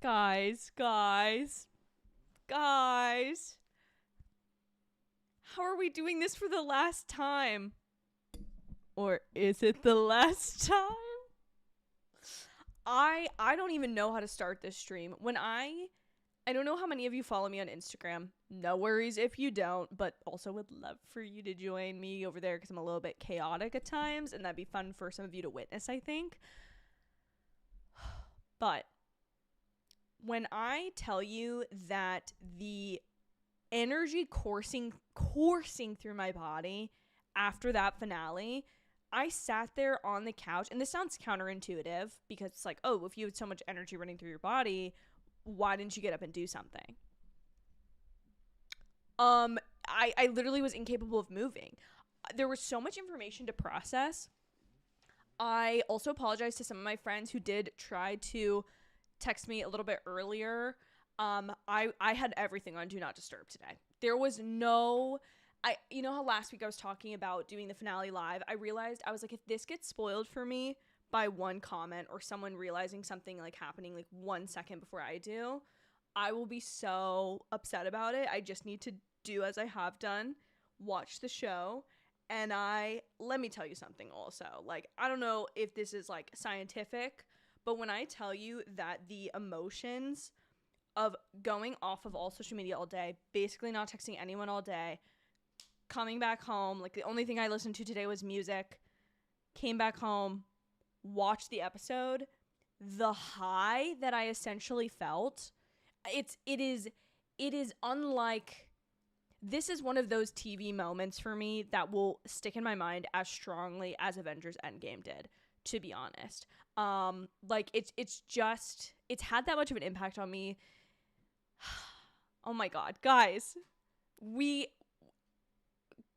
Guys. How are we doing this for the last time? Or is it the last time? I don't even know how to start this stream. When I don't know how many of you follow me on Instagram. No worries if you don't, but also would love for you to join me over there because I'm a little bit chaotic at times, and that'd be fun for some of you to witness, I think. But when I tell you that the energy coursing through my body after that finale, I sat there on the couch, and this sounds counterintuitive because it's like, oh, if you had so much energy running through your body, why didn't you get up and do something? I literally was incapable of moving. There was so much information to process. I also apologize to some of my friends who did try to text me a little bit earlier. I had everything on Do Not Disturb today. There was no... you know how last week I was talking about doing the finale live? I realized, I was like, if this gets spoiled for me by one comment or someone realizing something like happening like 1 second before I do, I will be so upset about it. I just need to do as I have done, watch the show. And let me tell you something also. Like, I don't know if this is like scientific, but when I tell you that the emotions of going off of all social media all day, basically not texting anyone all day, coming back home, like the only thing I listened to today was music, came back home, watched the episode, the high that I essentially felt, it is unlike... This is one of those TV moments for me that will stick in my mind as strongly as Avengers Endgame did, to be honest. Like it's had that much of an impact on me. Oh my God, guys,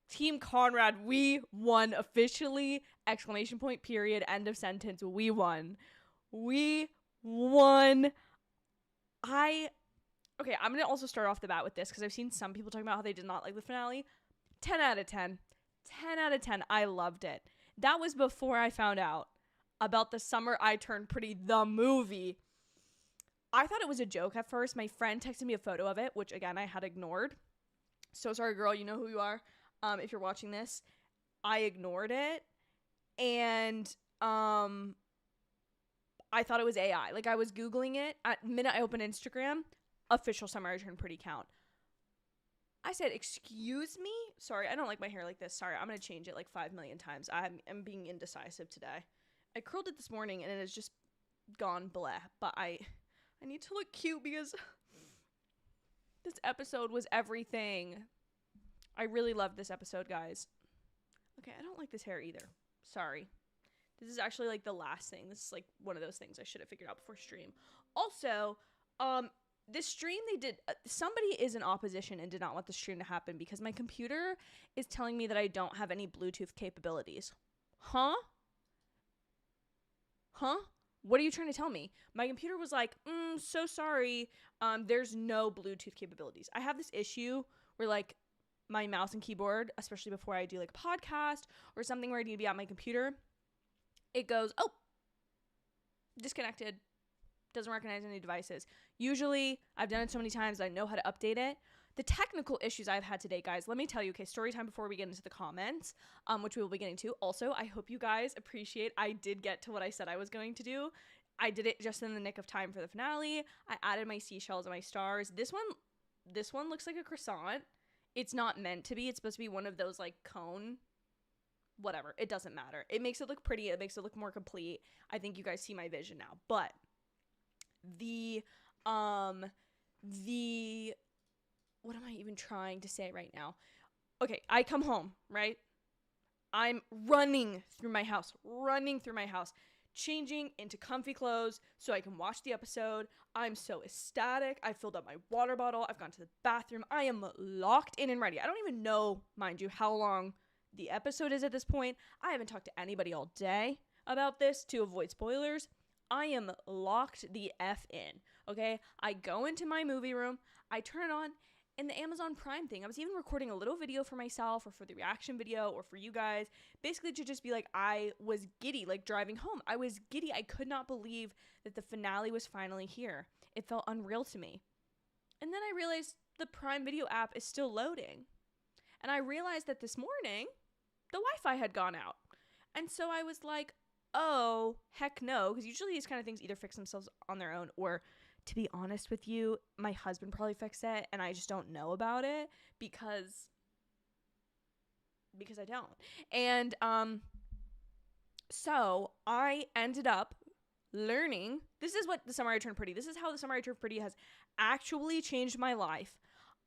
Team Conrad, we won officially! ! Period. End of sentence. We won. Okay, I'm going to also start off the bat with this because I've seen some people talking about how they did not like the finale. 10 out of 10. 10 out of 10. I loved it. That was before I found out about The Summer I Turned Pretty, the movie. I thought it was a joke at first. My friend texted me a photo of it, which again, I had ignored. So sorry, girl. You know who you are. If you're watching this, I ignored it. And I thought it was AI. Like, I was Googling it. At the minute I opened Instagram, official Summer I Turned Pretty count. I said, excuse me? Sorry, I don't like my hair like this. Sorry, I'm going to change it like 5 million times. I'm being indecisive today. I curled it this morning and it has just gone bleh. But I need to look cute because this episode was everything. I really loved this episode, guys. Okay, I don't like this hair either. Sorry. This is actually like the last thing. This is like one of those things I should have figured out before stream. Also, this stream they did, somebody is in opposition and did not want the stream to happen because my computer is telling me that I don't have any Bluetooth capabilities. Huh? What are you trying to tell me? My computer was like, so sorry. There's no Bluetooth capabilities. I have this issue where like my mouse and keyboard, especially before I do like a podcast or something where I need to be on my computer, it goes, oh, disconnected. Doesn't recognize any devices. Usually, I've done it so many times, I know how to update it. The technical issues I've had today, guys, let me tell you, okay, story time before we get into the comments, which we will be getting to. Also, I hope you guys appreciate, I did get to what I said I was going to do. I did it just in the nick of time for the finale. I added my seashells and my stars. This one looks like a croissant. It's not meant to be. It's supposed to be one of those like cone, whatever. It doesn't matter. It makes it look pretty. It makes it look more complete. I think you guys see my vision now. But the what am I even trying to say right now? Okay, I come home, right? I'm running through my house, changing into comfy clothes so I can watch the episode. I'm so ecstatic. I filled up my water bottle. I've gone to the bathroom. I am locked in and ready. I don't even know, mind you, how long the episode is at this point. I haven't talked to anybody all day about this to avoid spoilers. I am locked the F in, okay? I go into my movie room, I turn it on, and the Amazon Prime thing, I was even recording a little video for myself or for the reaction video or for you guys, basically to just be like, I was giddy, like driving home. I was giddy. I could not believe that the finale was finally here. It felt unreal to me. And then I realized the Prime Video app is still loading. And I realized that this morning, the Wi-Fi had gone out. And so I was like, oh, heck no. Because usually these kind of things either fix themselves on their own, or, to be honest with you, my husband probably fixed it and I just don't know about it because I don't. And so I ended up learning. This is what the Summer I Turned Pretty. This is how the Summer I Turned Pretty has actually changed my life.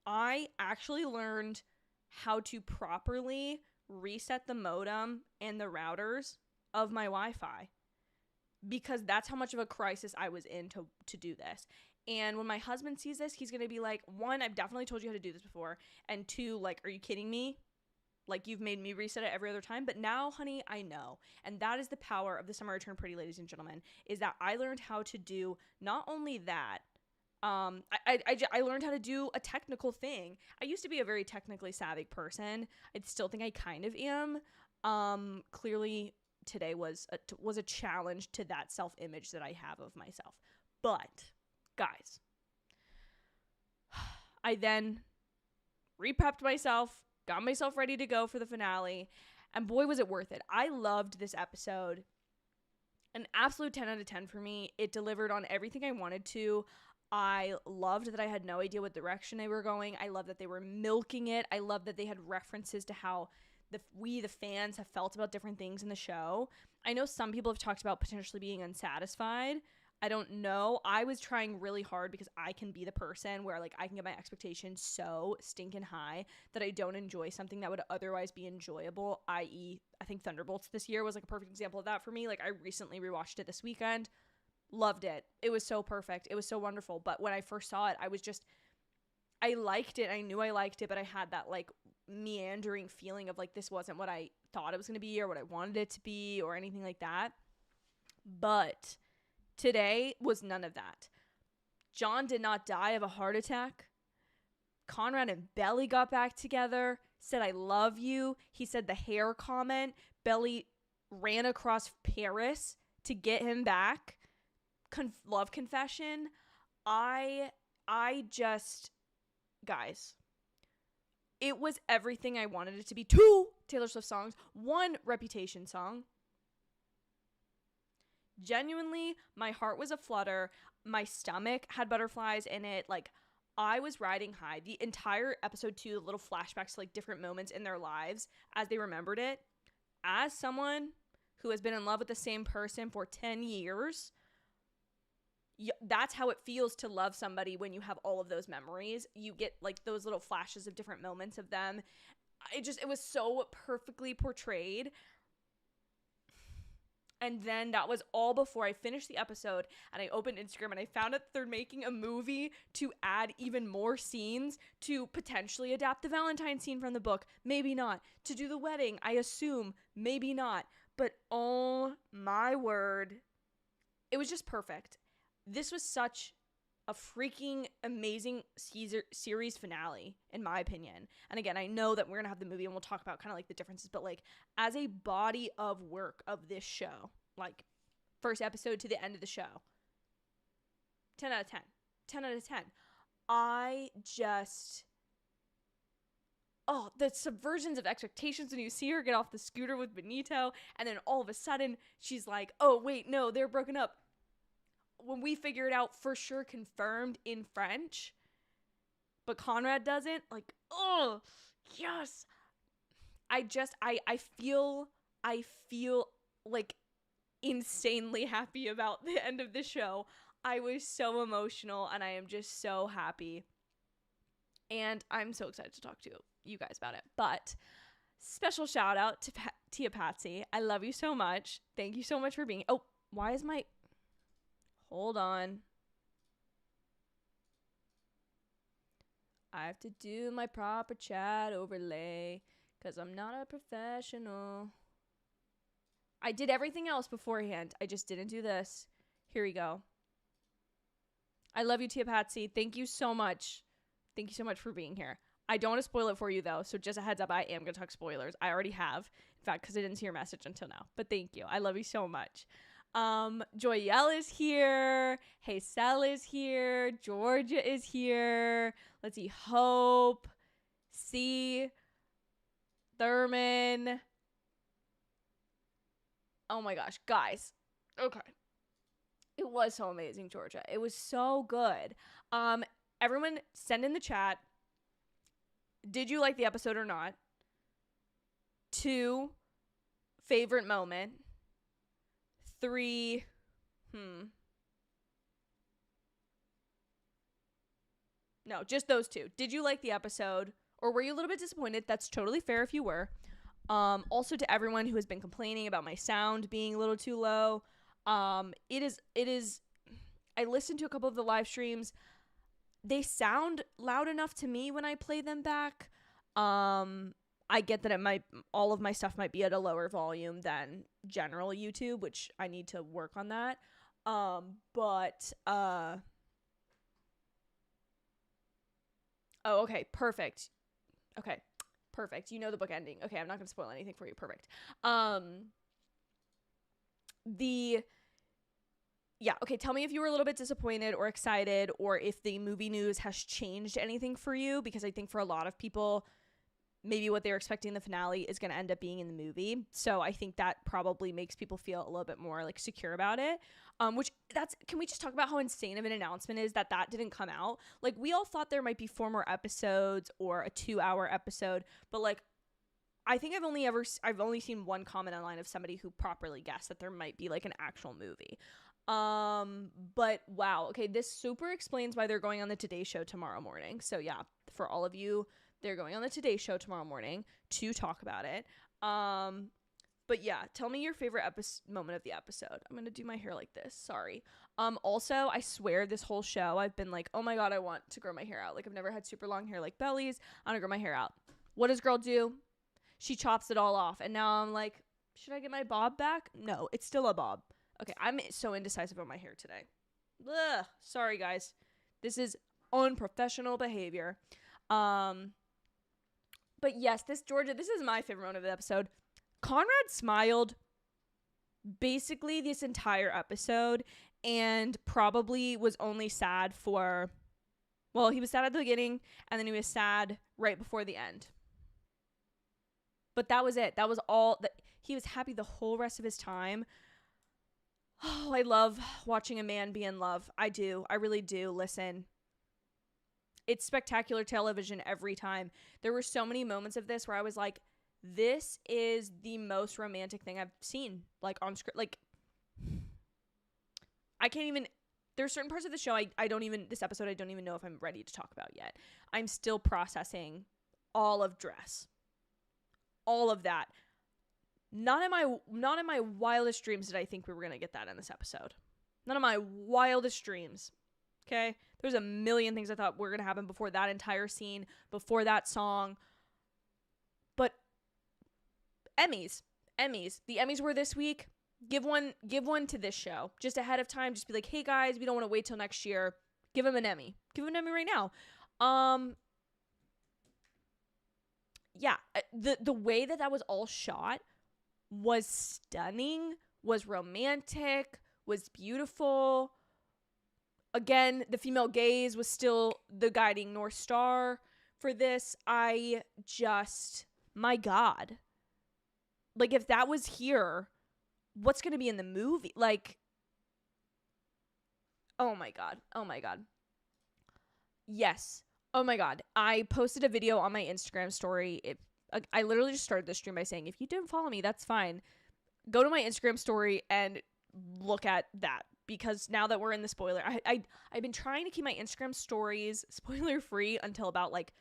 I actually learned how to properly reset the modem and the routers of my Wi-Fi, because that's how much of a crisis I was in to do this. And when my husband sees this, he's going to be like, one, I've definitely told you how to do this before. And two, like, are you kidding me? Like, you've made me reset it every other time. But now, honey, I know. And that is the power of the Summer I Turned Pretty, ladies and gentlemen, is that I learned how to do not only that, I learned how to do a technical thing. I used to be a very technically savvy person. I still think I kind of am. Clearly, today was a challenge to that self-image that I have of myself. But, guys, I then reprepped myself, got myself ready to go for the finale, and boy, was it worth it. I loved this episode. An absolute 10 out of 10 for me. It delivered on everything I wanted to. I loved that I had no idea what direction they were going. I love that they were milking it. I love that they had references to how the fans have felt about different things in the show. I know some people have talked about potentially being unsatisfied. I don't know. I was trying really hard because I can be the person where, like, I can get my expectations so stinking high that I don't enjoy something that would otherwise be enjoyable, i.e., I think Thunderbolts this year was, like, a perfect example of that for me. Like, I recently rewatched it this weekend. Loved it. It was so perfect. It was so wonderful. But when I first saw it, I liked it. I knew I liked it, but I had that, like, meandering feeling of, like, this wasn't what I thought it was going to be or what I wanted it to be or anything like that. But today was none of that. John did not die of a heart attack. Conrad and Belly got back together, said, I love you. He said the hair comment. Belly ran across Paris to get him back. Love confession. I just, guys, it was everything I wanted it to be. 2 Taylor Swift songs, 1 Reputation song. Genuinely, my heart was aflutter. My stomach had butterflies in it. Like, I was riding high. The entire episode 2, the little flashbacks to, like, different moments in their lives as they remembered it. As someone who has been in love with the same person for 10 years, that's how it feels to love somebody when you have all of those memories. You get, like, those little flashes of different moments of them. It was so perfectly portrayed. And then that was all before I finished the episode and I opened Instagram and I found out they're making a movie to add even more scenes to potentially adapt the Valentine scene from the book. Maybe not. To do the wedding, I assume. Maybe not. But oh my word. It was just perfect. This was such a freaking amazing series finale, in my opinion. And again, I know that we're going to have the movie and we'll talk about kind of like the differences, but like as a body of work of this show, like first episode to the end of the show, 10 out of 10. 10 out of 10. The subversions of expectations when you see her get off the scooter with Benito, and then all of a sudden she's like, oh, wait, no, they're broken up. When we figure it out for sure confirmed in French, but Conrad doesn't, like, oh, yes. I feel like insanely happy about the end of the show. I was so emotional and I am just so happy. And I'm so excited to talk to you guys about it. But special shout out to Tia Patsy. I love you so much. Thank you so much for being. Oh, why is my... Hold on. I have to do my proper chat overlay because I'm not a professional. I did everything else beforehand. I just didn't do this. Here we go. I love you, Tia Patsy. Thank you so much. Thank you so much for being here. I don't want to spoil it for you, though, so just a heads up, I am going to talk spoilers. I already have, in fact, because I didn't see your message until now. But thank you. I love you so much. Joyelle is here. Hazel is here. Georgia is here. Let's see. Hope. C. Thurman. Oh my gosh, guys. Okay. It was so amazing, Georgia. It was so good. Everyone send in the chat. Did you like the episode or not? 2, favorite moment. 3, no, just those 2. Did you like the episode? Or were you a little bit disappointed? That's totally fair if you were. Also to everyone who has been complaining about my sound being a little too low. It is, I listened to a couple of the live streams. They sound loud enough to me when I play them back. I get that all of my stuff might be at a lower volume than general YouTube, which I need to work on that. Oh, okay, perfect. Okay, perfect. You know the book ending. Okay, I'm not gonna spoil anything for you. Perfect. Yeah, okay, tell me if you were a little bit disappointed or excited, or if the movie news has changed anything for you, because I think for a lot of people, maybe what they were expecting in the finale is going to end up being in the movie. So I think that probably makes people feel a little bit more like secure about it. Can we just talk about how insane of an announcement is that didn't come out? Like, we all thought there might be 4 more episodes or a 2-hour episode, but like, I think I've only seen one comment online of somebody who properly guessed that there might be like an actual movie. But wow. Okay. This super explains why they're going on the Today Show tomorrow morning. So yeah, for all of you, they're going on the Today Show tomorrow morning to talk about it. But yeah, tell me your favorite moment of the episode. I'm going to do my hair like this. Sorry. Also, I swear this whole show, I've been like, oh my God, I want to grow my hair out. Like, I've never had super long hair like Belly's. I want to grow my hair out. What does girl do? She chops it all off. And now I'm like, should I get my bob back? No, it's still a bob. Okay, I'm so indecisive about my hair today. Ugh, sorry, guys. This is unprofessional behavior. But yes, this is my favorite moment of the episode. Conrad smiled basically this entire episode and probably was only sad he was sad at the beginning and then he was sad right before the end. But that was it. That was all. He was happy the whole rest of his time. Oh, I love watching a man be in love. I do. I really do. Listen. It's spectacular television every time. There were so many moments of this where I was like, this is the most romantic thing I've seen, like, on script. Like, I can't even, there's certain parts of the show this episode, I don't even know if I'm ready to talk about yet. I'm still processing all of Dress. All of that. Not in my wildest dreams did I think we were going to get that in this episode. None of my wildest dreams. Okay? There's a million things I thought were going to happen before that entire scene, before that song. But Emmys. The Emmys were this week. Give one to this show. Just ahead of time, just be like, "Hey guys, we don't want to wait till next year. Give them an Emmy. Give them an Emmy right now." Yeah, the way that was all shot was stunning, was romantic, was beautiful. Again, the female gaze was still the guiding North Star for this. My God. Like, if that was here, what's going to be in the movie? Like, oh my God. Yes. Oh my God. I posted a video on my Instagram story. I literally just started this stream by saying, if you didn't follow me, that's fine. Go to my Instagram story and look at that. Because now that we're in the spoiler, I've been trying to keep my Instagram stories spoiler free until about like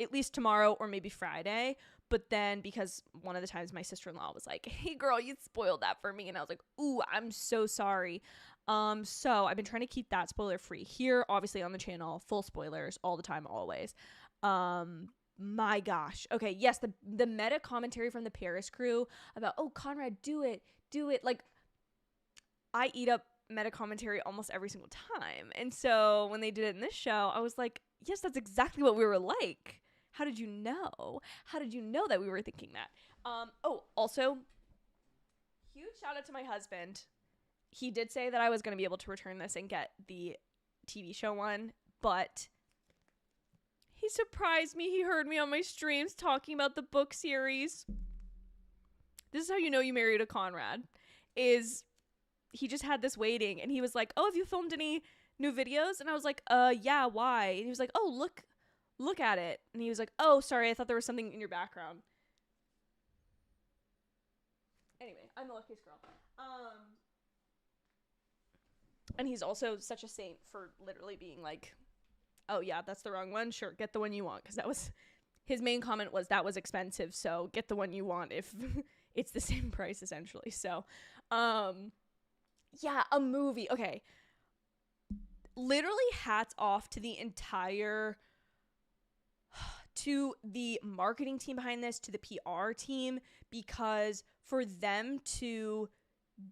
at least tomorrow or maybe Friday. But then because one of the times my sister-in-law was like, "Hey girl, you spoiled that for me." And I was like, "Ooh, I'm so sorry." So I've been trying to keep that spoiler free here, obviously on the channel, full spoilers all the time, always. My gosh. Okay. Yes. The meta commentary from the Paris crew about, "Oh, Conrad, do it. Like, I eat up meta commentary almost every single time. And so when they did it in this show, I was like, yes, that's exactly what we were like. How did you know? How did you know that we were thinking that? Also, huge shout out to my husband. he did say that I was going to be able to return this and get the TV show one, but he surprised me. He heard me on my streams talking about the book series. This is how you know you married a Conrad, is he just had this waiting, and he was like, oh, have you filmed any new videos? And I was like, yeah, why? And he was like, oh, look at it. And he was like, oh, sorry, I thought there was something in your background. Anyway, I'm the luckiest girl. And he's also such a saint for literally being like, oh yeah, that's the wrong one. Sure, get the one you want. Because that was his main comment, was that was expensive, so get the one you want if it's the same price essentially. So, yeah, a movie. Okay. Literally hats off to the marketing team behind this, to the PR team, because for them to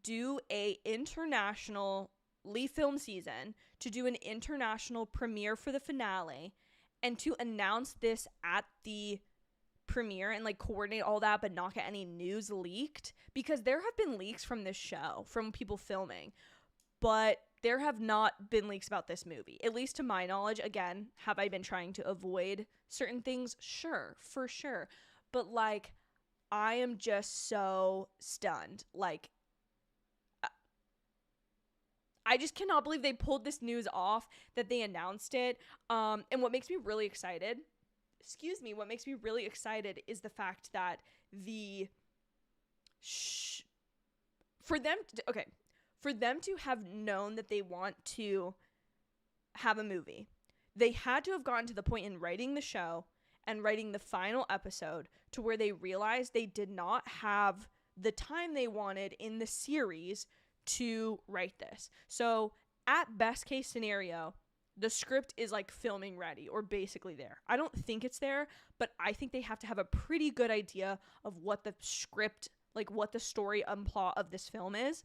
do a internationally film season, to do an international premiere for the finale, and to announce this at the premiere and like coordinate all that but not get any news leaked, because there have been leaks from this show from people filming, but there have not been leaks about this movie, at least to my knowledge. Again, have I been trying to avoid certain things? Sure, for sure. But like, I am just so stunned. Like, I just cannot believe they pulled this news off, that they announced it. And what makes me really excited, is the fact that for them to have known that they want to have a movie, they had to have gotten to the point in writing the show and writing the final episode to where they realized they did not have the time they wanted in the series to write this. So at best case scenario, the script is like filming ready or basically there. I don't think it's there, but I think they have to have a pretty good idea of what the script, like what the story plot of this film is,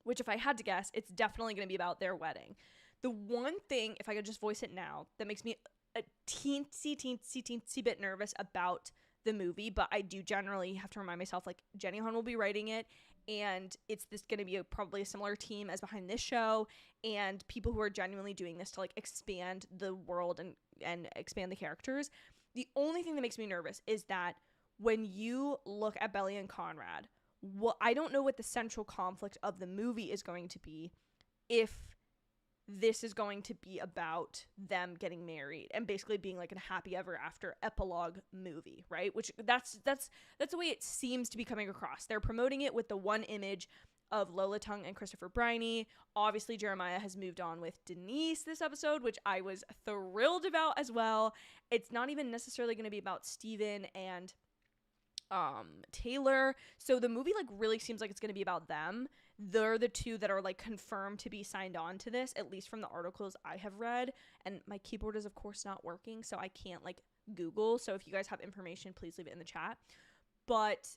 which if I had to guess, it's definitely going to be about their wedding. The one thing, if I could just voice it now, that makes me a teensy bit nervous about the movie, but I do generally have to remind myself, like, Jenny Han will be writing it, and it's this going to be probably a similar team as behind this show, and people who are genuinely doing this to like expand the world and expand the characters. The only thing that makes me nervous is that when you look at Belly and Conrad, I don't know what the central conflict of the movie is going to be, if this is going to be about them getting married and basically being like a happy ever after epilogue movie, right? Which that's the way it seems to be coming across. They're promoting it with the one image of Lola Tung and Christopher Briney. Obviously, Jeremiah has moved on with Denise this episode, which I was thrilled about as well. It's not even necessarily going to be about Steven and Taylor. So the movie like really seems like it's going to be about them. They're the two that are like confirmed to be signed on to this, at least from the articles I have read. And my keyboard is of course not working, so I can't like Google. So if you guys have information, please leave it in the chat. But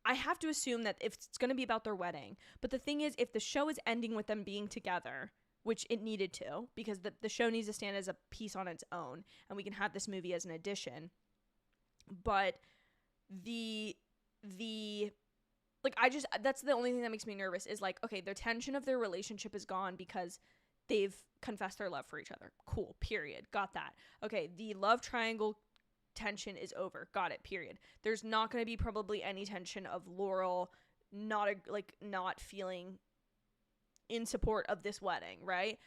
I have to assume that if it's going to be about their wedding. But the thing is, if the show is ending with them being together, which it needed to, because the show needs to stand as a piece on its own, and we can have this movie as an addition. But that's the only thing that makes me nervous, is like, okay, the tension of their relationship is gone because they've confessed their love for each other. Cool, period. Got that. Okay, the love triangle tension is over. Got it, period. There's not going to be probably any tension of Laurel not feeling in support of this wedding, right?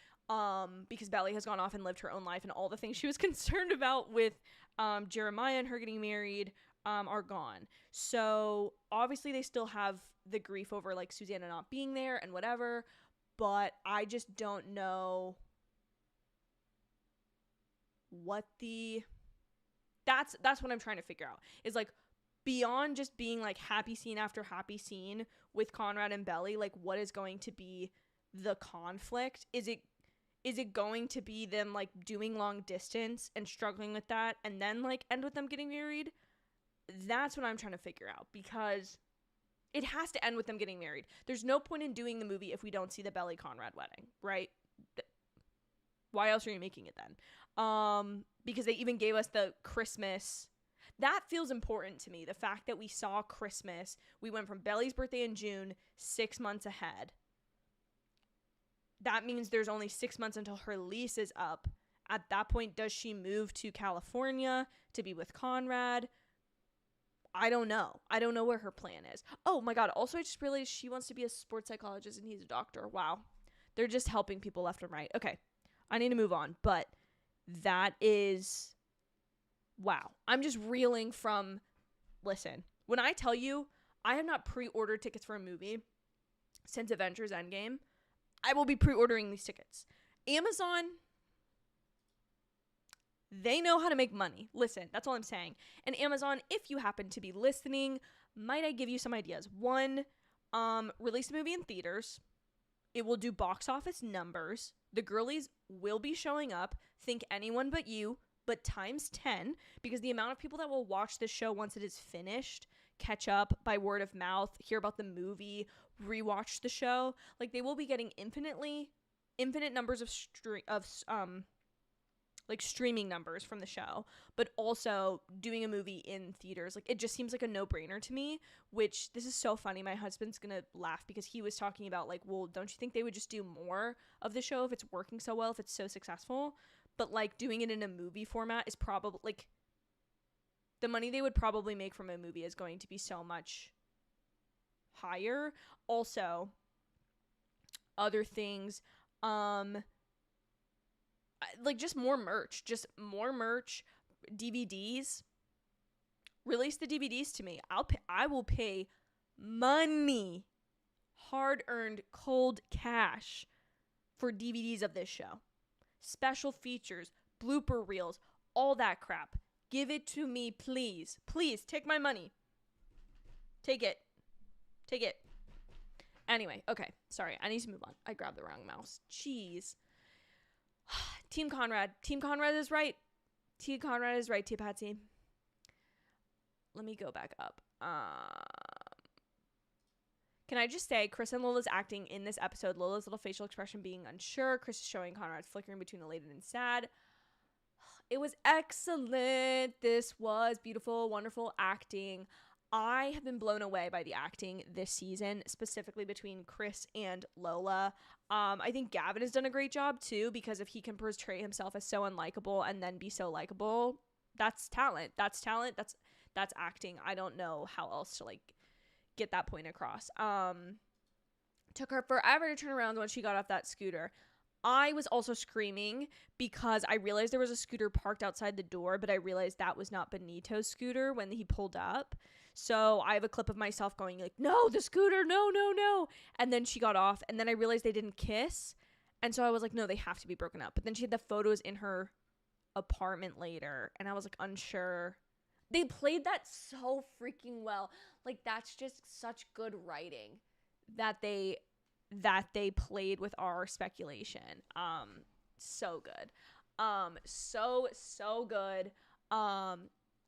Because Belly has gone off and lived her own life, and all the things she was concerned about with Jeremiah and her getting married are gone. So obviously they still have the grief over like Susannah not being there and whatever, but I just don't know what that's what I'm trying to figure out, is like, beyond just being like happy scene after happy scene with Conrad and Belly, like what is going to be the conflict? Is it going to be them like doing long distance and struggling with that and then like end with them getting married? That's what I'm trying to figure out, because it has to end with them getting married. There's no point in doing the movie if we don't see the Belly Conrad wedding, right? Why else are you making it then? Because they even gave us the Christmas. That feels important to me. The fact that we saw Christmas, we went from Belly's birthday in June 6 months ahead, that means there's only 6 months until her lease is up. At that point, does she move to California to be with Conrad? I don't know. I don't know where her plan is. Oh my God. Also, I just realized she wants to be a sports psychologist and he's a doctor. Wow. They're just helping people left and right. Okay. I need to move on. But that is, wow. I'm just reeling from, listen, when I tell you I have not pre-ordered tickets for a movie since Avengers Endgame, I will be pre-ordering these tickets. Amazon, they know how to make money. Listen, that's all I'm saying. And Amazon, if you happen to be listening, might I give you some ideas? One, release a movie in theaters. It will do box office numbers. The girlies will be showing up. Think Anyone But You, but times 10, because the amount of people that will watch this show once it is finished, catch up by word of mouth, hear about the movie, rewatch the show, like they will be getting infinite numbers of streaming numbers from the show, but also doing a movie in theaters. Like, it just seems like a no-brainer to me, which, this is so funny. My husband's gonna laugh because he was talking about, like, well, don't you think they would just do more of the show if it's working so well, if it's so successful? But, like, doing it in a movie format is probably, like, the money they would probably make from a movie is going to be so much higher. Also, other things, like, just more merch, DVDs. Release the DVDs to me. I will pay money, hard-earned cold cash, for DVDs of this show. Special features, blooper reels, all that crap. Give it to me, please. Please, take my money. Take it. Anyway, okay. Sorry, I need to move on. I grabbed the wrong mouse. Jeez. Team Conrad. Team Conrad is right. Team Conrad is right, T Patsy. Let me go back up. Can I just say, Chris and Lola's acting in this episode, Lola's little facial expression being unsure, Chris is showing Conrad flickering between elated and sad. It was excellent. This was beautiful, wonderful acting. I have been blown away by the acting this season, specifically between Chris and Lola. I think Gavin has done a great job too, because if he can portray himself as so unlikable and then be so likable, that's talent. That's acting. I don't know how else to, like, get that point across. Took her forever to turn around when she got off that scooter. I was also screaming because I realized there was a scooter parked outside the door, but I realized that was not Benito's scooter when he pulled up. So I have a clip of myself going like, no, the scooter, no. And then she got off, and then I realized they didn't kiss. And so I was like, no, they have to be broken up. But then she had the photos in her apartment later, and I was like unsure. They played that so freaking well. Like, that's just such good writing that they played with our speculation. So good. So good.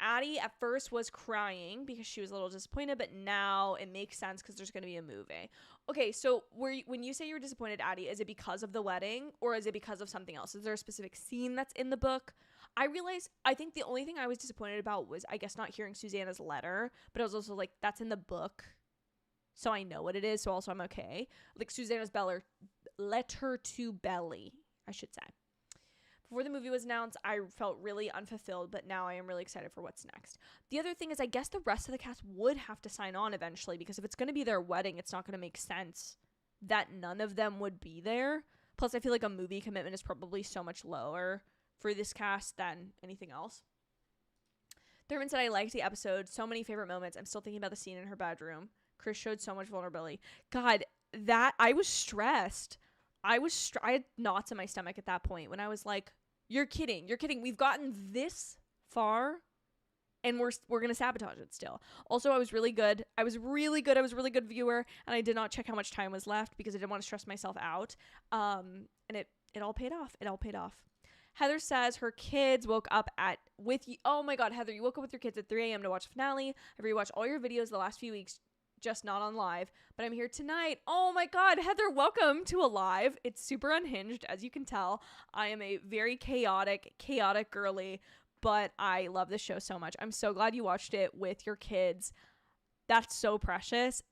Addie at first was crying because she was a little disappointed, but now it makes sense because there's going to be a movie. Okay, so when you say you were disappointed, Addie, is it because of the wedding or is it because of something else? Is there a specific scene that's in the book? I think the only thing I was disappointed about was, I guess, not hearing Susannah's letter, but I was also like, that's in the book, so I know what it is, so also I'm okay. Like, Susannah's letter to Belly, I should say. Before the movie was announced, I felt really unfulfilled, but now I am really excited for what's next. The other thing is, I guess the rest of the cast would have to sign on eventually, because if it's going to be their wedding, it's not going to make sense that none of them would be there. Plus, I feel like a movie commitment is probably so much lower for this cast than anything else. Thurman said, I liked the episode. So many favorite moments. I'm still thinking about the scene in her bedroom. Chris showed so much vulnerability. God, I was stressed. I had knots in my stomach at that point when I was like, you're kidding. We've gotten this far and we're going to sabotage it still. Also, I was really good. I was a really good viewer, and I did not check how much time was left because I didn't want to stress myself out. And it all paid off. Heather says her kids woke up with you. Oh my God, Heather, you woke up with your kids at 3 a.m. to watch the finale. I've rewatched all your videos the last few weeks, just not on live, but I'm here tonight. Oh my God, Heather, welcome to a live. It's super unhinged, as you can tell. I am a very chaotic girly, but I love this show so much. I'm so glad you watched it with your kids. That's so precious.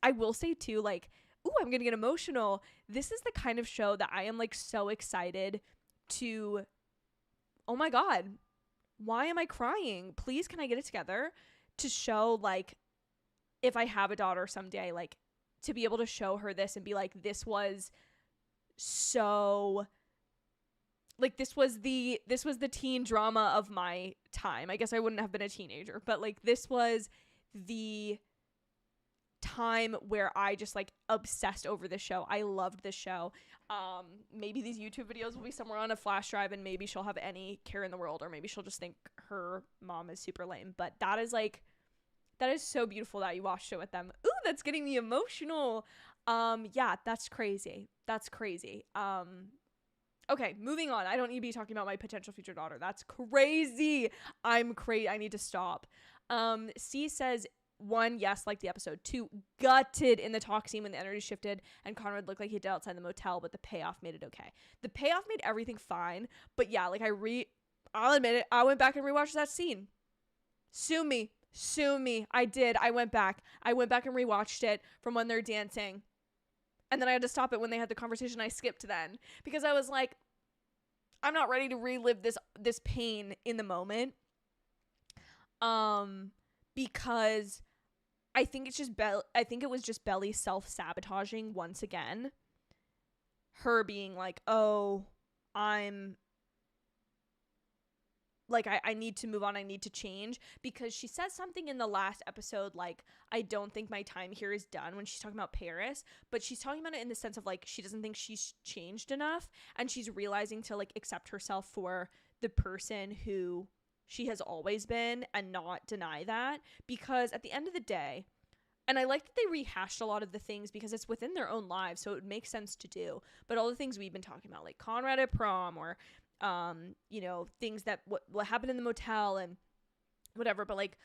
I will say too, like, ooh, I'm gonna get emotional. This is the kind of show that I am like so excited to, oh my God, why am I crying? Please, can I get it together? To show, like, if I have a daughter someday, like, to be able to show her this and be like, this was so, like, this was the teen drama of my time. I guess I wouldn't have been a teenager, but like, this was the time where I just like obsessed over this show. I loved this show. Maybe these YouTube videos will be somewhere on a flash drive, and maybe she'll have any care in the world, or maybe she'll just think her mom is super lame. But that is so beautiful that you watched it with them. Ooh, that's getting me emotional. Yeah, that's crazy. Okay, moving on. I don't need to be talking about my potential future daughter. That's crazy. I'm crazy. I need to stop. C says, 1, yes, like the episode. 2, gutted in the talk scene when the energy shifted and Conrad looked like he did outside the motel, but the payoff made it okay. The payoff made everything fine, but yeah, like I'll admit it, I went back and rewatched that scene. Sue me. I did. I went back and rewatched it from when they're dancing. And then I had to stop it when they had the conversation. I skipped then because I was like, I'm not ready to relive this pain in the moment. Because I think it was just Belly self-sabotaging once again. Her being like, oh, I'm like, I need to move on. I need to change, because she says something in the last episode, like, I don't think my time here is done, when she's talking about Paris, but she's talking about it in the sense of like, she doesn't think she's changed enough, and she's realizing to like accept herself for the person who she has always been and not deny that, because at the end of the day, and I like that they rehashed a lot of the things because it's within their own lives, so it would make sense to do, but all the things we've been talking about, like Conrad at prom, or you know, things that what happened in the motel and whatever, but like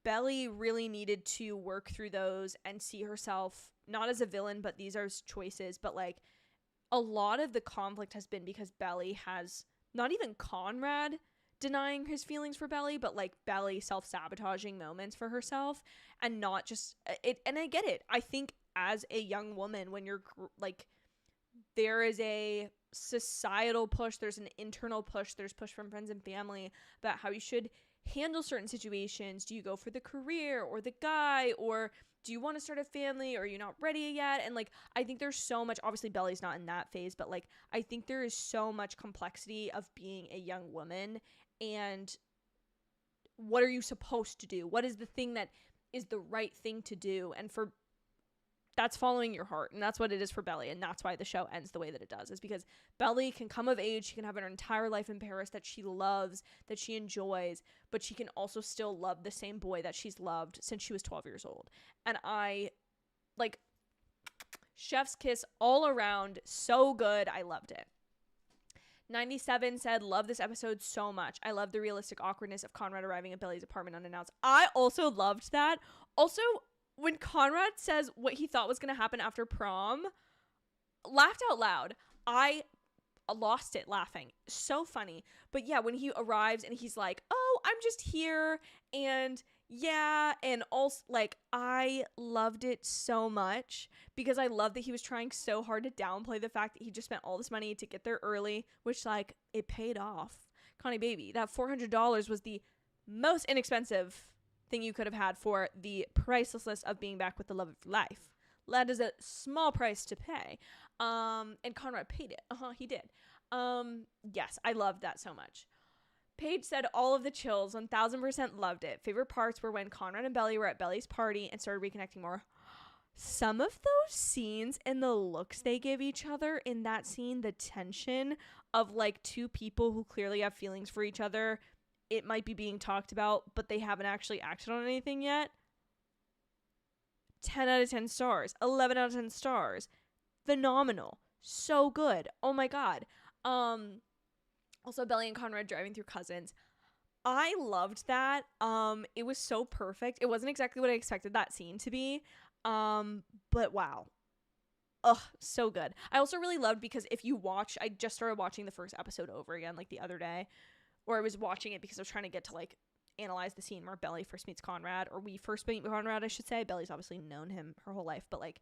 Belly really needed to work through those and see herself not as a villain, but these are choices. But like, a lot of the conflict has been because Belly has, not even Conrad denying his feelings for Belly, but like Belly self-sabotaging moments for herself, and not just it. And I get it. I think as a young woman, when you're like, there is a societal push, there's an internal push, there's push from friends and family about how you should handle certain situations. Do you go for the career or the guy, or do you want to start a family, or are you not ready yet? And like, I think there's so much, obviously Belly's not in that phase, but like, I think there is so much complexity of being a young woman, and what are you supposed to do? What is the thing that is the right thing to do? And for that's following your heart, and that's what it is for Belly, and that's why the show ends the way that it does, is because Belly can come of age, she can have her entire life in Paris that she loves, that she enjoys, but she can also still love the same boy that she's loved since she was 12 years old. And I, like, chef's kiss all around, so good, I loved it. 97 said, love this episode so much. I love the realistic awkwardness of Conrad arriving at Belly's apartment unannounced. I also loved that. Also, when Conrad says what he thought was going to happen after prom, laughed out loud. I lost it laughing. So funny. But yeah, when he arrives and he's like, oh, I'm just here. And yeah. And also, like, I loved it so much because I love that he was trying so hard to downplay the fact that he just spent all this money to get there early, which, like, it paid off. Connie baby, that $400 was the most inexpensive thing you could have had for the pricelessness of being back with the love of your life. That is a small price to pay. And Conrad paid it. He did. Yes, I loved that so much. Paige said all of the chills, 1000% loved it. Favorite parts were when Conrad and Belly were at Belly's party and started reconnecting more. Some of those scenes and the looks they give each other in that scene, the tension of like two people who clearly have feelings for each other, it might be being talked about, but they haven't actually acted on anything yet. 10 out of 10 stars. 11 out of 10 stars. Phenomenal. So good. Oh my God. Also, Belly and Conrad driving through Cousins. I loved that. It was so perfect. It wasn't exactly what I expected that scene to be. But wow. Ugh, so good. I also really loved, because if you watch, I just started watching the first episode over again, like the other day. Or I was watching it because I was trying to get to like analyze the scene where Belly first meets Conrad, or we first meet Conrad, I should say. Belly's obviously known him her whole life, but like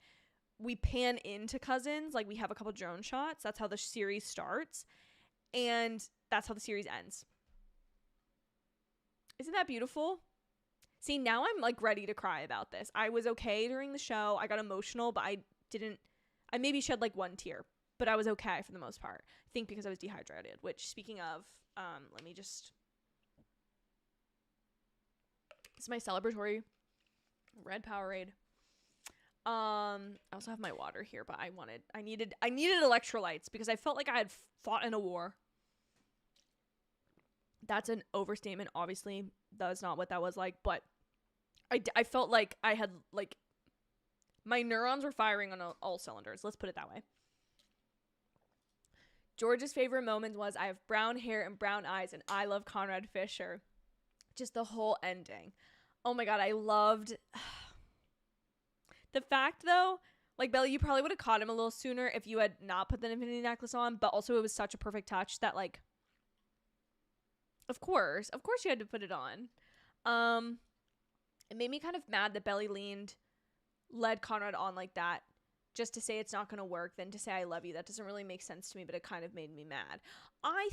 we pan into cousins. Like, we have a couple drone shots. That's how the series starts. And that's how the series ends. Isn't that beautiful? See, now I'm, like, ready to cry about this. I was okay during the show. I got emotional, but I maybe shed, like, one tear. But I was okay for the most part. I think because I was dehydrated. Which, speaking of, let me just... This is my celebratory red Powerade. I also have my water here, but I needed electrolytes because I felt like I had fought in a war. That's an overstatement, obviously. That's not what that was like, but I felt like I had, like, my neurons were firing on all cylinders. Let's put it that way. George's favorite moment was, I have brown hair and brown eyes, and I love Conrad Fisher. Just the whole ending. Oh my God, I loved... The fact, though, like, Belly, you probably would have caught him a little sooner if you had not put the infinity necklace on, but also it was such a perfect touch that, like, of course you had to put it on. It made me kind of mad that Belly led Conrad on like that, just to say it's not going to work, then to say I love you. That doesn't really make sense to me, but it kind of made me mad. I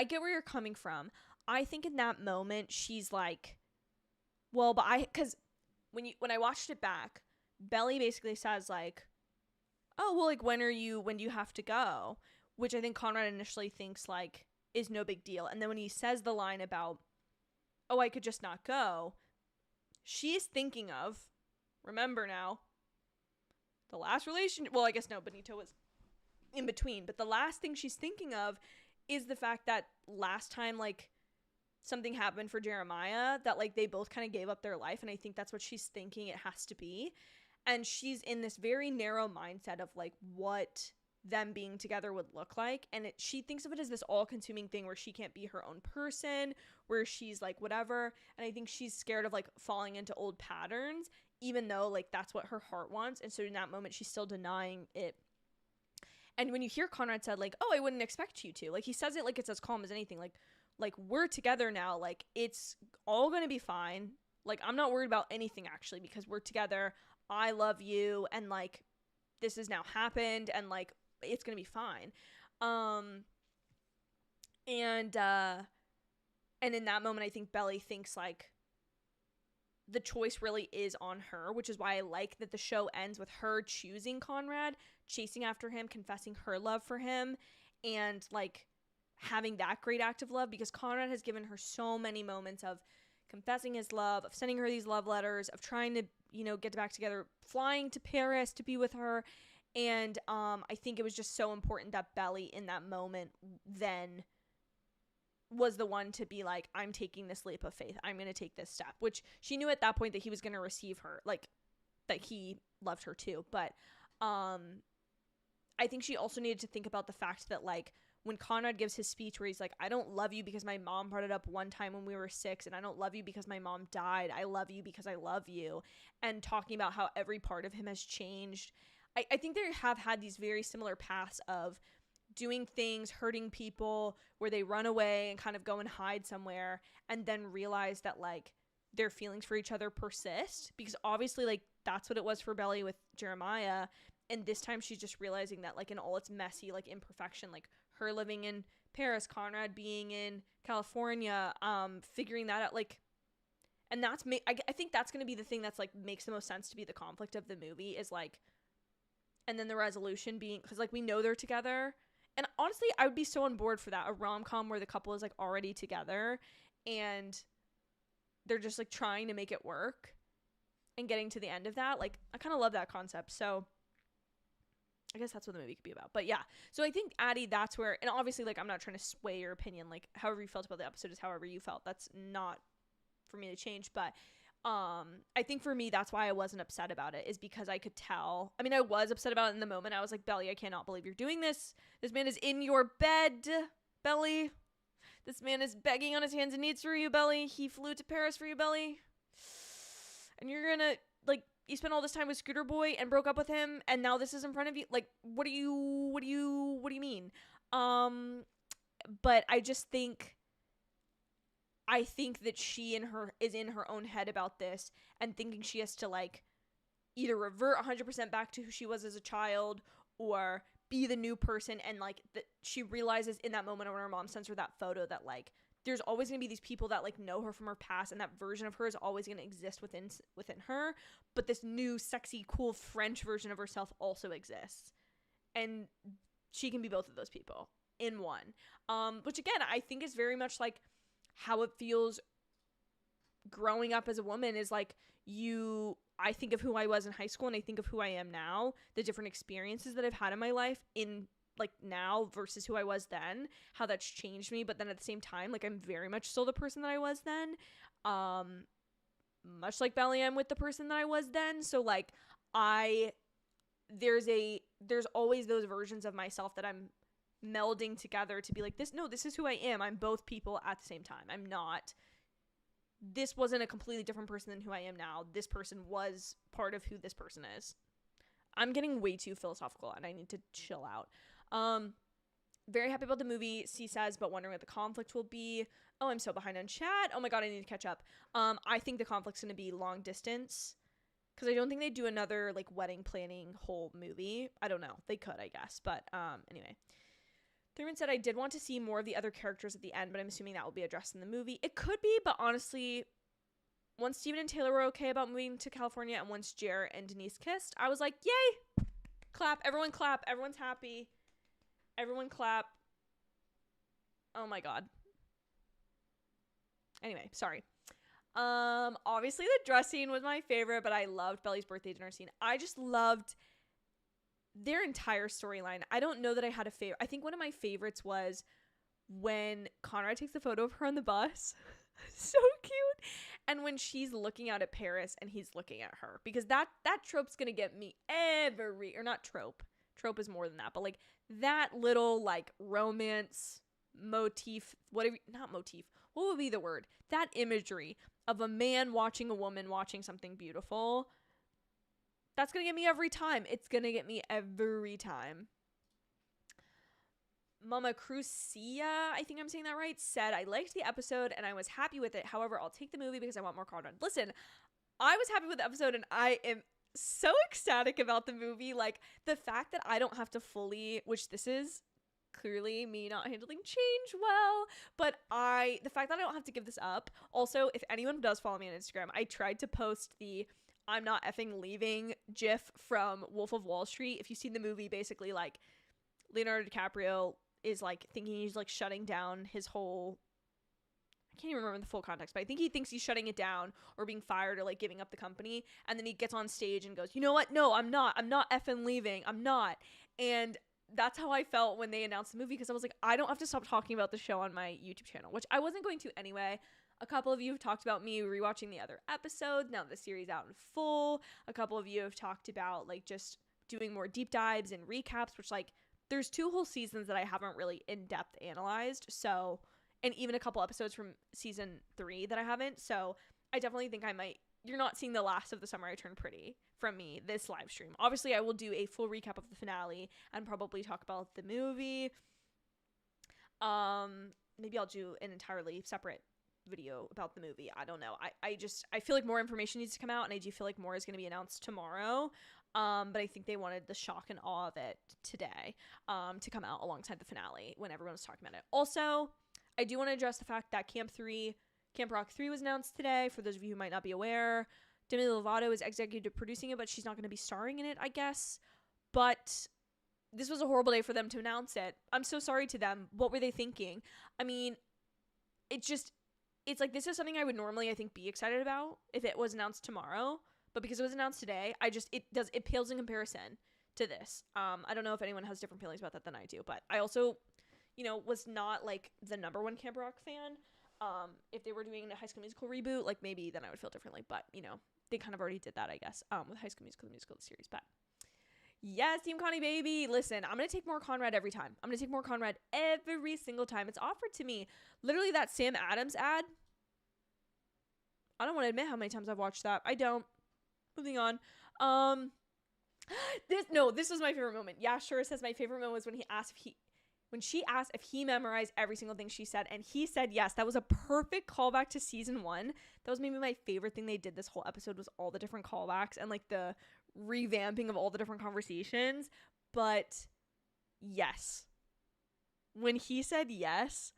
get where you're coming from. I think in that moment, she's like, well, but because when I watched it back, Belly basically says, like, oh, well, like, when do you have to go? Which I think Conrad initially thinks, like, is no big deal. And then when he says the line about, oh, I could just not go, she's thinking of, remember now, the last relationship, well, I guess no, Benito was in between, but the last thing she's thinking of is the fact that last time, like, something happened for Jeremiah, that, like, they both kind of gave up their life, and I think that's what she's thinking it has to be. And she's in this very narrow mindset of, like, what them being together would look like. And she thinks of it as this all-consuming thing where she can't be her own person, where she's, like, whatever. And I think she's scared of, like, falling into old patterns, even though, like, that's what her heart wants. And so in that moment, she's still denying it. And when you hear Conrad said, like, oh, I wouldn't expect you to. Like, he says it like it's as calm as anything. Like, we're together now. Like, it's all going to be fine. Like, I'm not worried about anything, actually, because we're together. I love you, and, like, this has now happened, and, like, it's gonna be fine. And in that moment, I think Belly thinks, like, the choice really is on her, which is why I like that the show ends with her choosing Conrad, chasing after him, confessing her love for him, and, like, having that great act of love, because Conrad has given her so many moments of confessing his love, of sending her these love letters, of trying to, get back together, flying to Paris to be with her. And I think it was just so important that Belly in that moment then was the one to be like, I'm taking this leap of faith. I'm going to take this step, which she knew at that point that he was going to receive her, like, that he loved her too. But I think she also needed to think about the fact that, like, when Conrad gives his speech where he's like, I don't love you because my mom brought it up one time when we were 6, and I don't love you because my mom died. I love you because I love you. And talking about how every part of him has changed. I think they have had these very similar paths of doing things, hurting people, where they run away and kind of go and hide somewhere, and then realize that, like, their feelings for each other persist. Because obviously, like, that's what it was for Belly with Jeremiah. And this time she's just realizing that, like, in all its messy, like, imperfection, like, her living in Paris, Conrad being in California, figuring that out, like, and that's I think that's going to be the thing that's, like, makes the most sense to be the conflict of the movie, is, like, and then the resolution being, because, like, we know they're together, and honestly, I would be so on board for that, a rom-com where the couple is, like, already together, and they're just, like, trying to make it work, and getting to the end of that. Like, I kind of love that concept, so I guess that's what the movie could be about. But yeah, so I think, Addie, that's where, and obviously, like, I'm not trying to sway your opinion, like, however you felt about the episode is however you felt. That's not for me to change, but I think for me, that's why I wasn't upset about it, is because I could tell. I mean, I was upset about it in the moment. I was like, Belly, I cannot believe you're doing this. This man is in your bed, Belly. This man is begging on his hands and knees for you, Belly. He flew to Paris for you, Belly. And you're gonna, like, you spent all this time with Scooter Boy and broke up with him, and now this is in front of you. Like, what do you mean? But I just think, that she is in her own head about this, and thinking she has to, like, either revert 100% back to who she was as a child or be the new person. And like she realizes in that moment when her mom sends her that photo that like there's always going to be these people that like know her from her past, and that version of her is always going to exist within her, but this new sexy cool French version of herself also exists, and she can be both of those people in one, which again I think is very much like how it feels growing up as a woman. Is like I think of who I was in high school and I think of who I am now, the different experiences that I've had in my life in like now versus who I was then, how that's changed me. But then at the same time, like I'm very much still the person that I was then, much like Belly, I'm with the person that I was then. So like there's always those versions of myself that I'm melding together to be like this is who I am. I'm both people at the same time. This wasn't a completely different person than who I am now. This person was part of who this person is. I'm getting way too philosophical and I need to chill out. Very happy about the movie, C says, but wondering what the conflict will be. Oh, I'm so behind on chat. Oh my god, I need to catch up. I think the conflict's gonna be long distance, because I don't think they do another like wedding planning whole movie. I don't know. They could, I guess. But anyway. Thurman said, I did want to see more of the other characters at the end, but I'm assuming that will be addressed in the movie. It could be, but honestly, once Steven and Taylor were okay about moving to California and once Jer and Denise kissed, I was like, yay! Clap. Everyone clap. Everyone's happy. Everyone clap. Oh my god. Anyway, sorry. Obviously the dress scene was my favorite, but I loved Belly's birthday dinner scene. I just loved their entire storyline. I don't know that I had a favorite. I think one of my favorites was when Conrad takes a photo of her on the bus. So cute. And when she's looking out at Paris and he's looking at her, because that trope's gonna get me or not trope is more than that, but like that little like romance motif, whatever, not motif, what would be the word, that imagery of a man watching a woman watching something beautiful, that's gonna get me every time. It's gonna get me every time. Mama Crucia, I think I'm saying that right, said, I liked the episode and I was happy with it. However, I'll take the movie because I want more Conrad. Listen, I was happy with the episode and I am so ecstatic about the movie. Like, the fact that I don't have to fully, which this is clearly me not handling change well, but the fact that I don't have to give this up. Also, if anyone does follow me on Instagram, I tried to post the I'm not effing leaving gif from Wolf of Wall Street. If you've seen the movie, basically like Leonardo DiCaprio is like thinking he's like shutting down his whole, I can't even remember the full context, but I think he thinks he's shutting it down or being fired or like giving up the company, and then he gets on stage and goes, you know what, no, I'm not effing leaving, I'm not. And that's how I felt when they announced the movie, because I was like, I don't have to stop talking about the show on my YouTube channel, which I wasn't going to anyway. A couple of you have talked about me rewatching the other episodes now that the series out in full. A couple of you have talked about like just doing more deep dives and recaps, which like there's 2 whole seasons that I haven't really in-depth analyzed. So, and even a couple episodes from season 3 that I haven't. So I definitely think I might, you're not seeing the last of The Summer I Turned Pretty from me this live stream. Obviously I will do a full recap of the finale and probably talk about the movie. Maybe I'll do an entirely separate video about the movie. I don't know. I feel like more information needs to come out, and I do feel like more is going to be announced tomorrow. But I think they wanted the shock and awe of it today to come out alongside the finale when everyone was talking about it. Also, I do want to address the fact that Camp Rock 3 was announced today. For those of you who might not be aware, Demi Lovato is executive producing it, but she's not going to be starring in it, I guess. But this was a horrible day for them to announce it. I'm so sorry to them. What were they thinking? I mean, it's like, this is something I would normally, I think, be excited about if it was announced tomorrow. But because it was announced today, it pales in comparison to this. I don't know if anyone has different feelings about that than I do, but I also, was not like the number one Camp Rock fan. If they were doing a High School Musical reboot, like maybe then I would feel differently, but they kind of already did that, I guess, with High School Musical, the musical series. But yes, Team Connie baby, listen, I'm gonna take more Conrad every time. I'm gonna take more Conrad every single time it's offered to me. Literally, that Sam Adams ad, I don't want to admit how many times I've watched that. I don't. Moving on. This was my favorite moment. Yeah, sure says my favorite moment was when she asked if he memorized every single thing she said, and he said yes. That was a perfect callback to season 1. That was maybe my favorite thing they did this whole episode, was all the different callbacks and like the revamping of all the different conversations. But yes, when he said yes,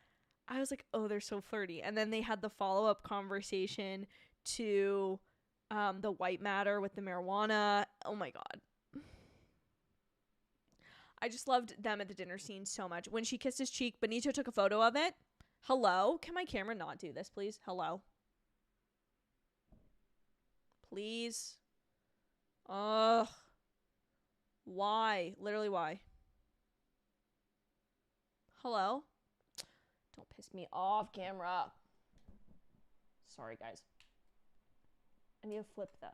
I was like, oh, they're so flirty. And then they had the follow-up conversation to the white matter with the marijuana. Oh my God. I just loved them at the dinner scene so much. When she kissed his cheek, Benito took a photo of it. Hello? Can my camera not do this, please? Hello? Please? Ugh. Why? Literally, why? Hello? Don't piss me off, camera. Sorry, guys. I need to flip the...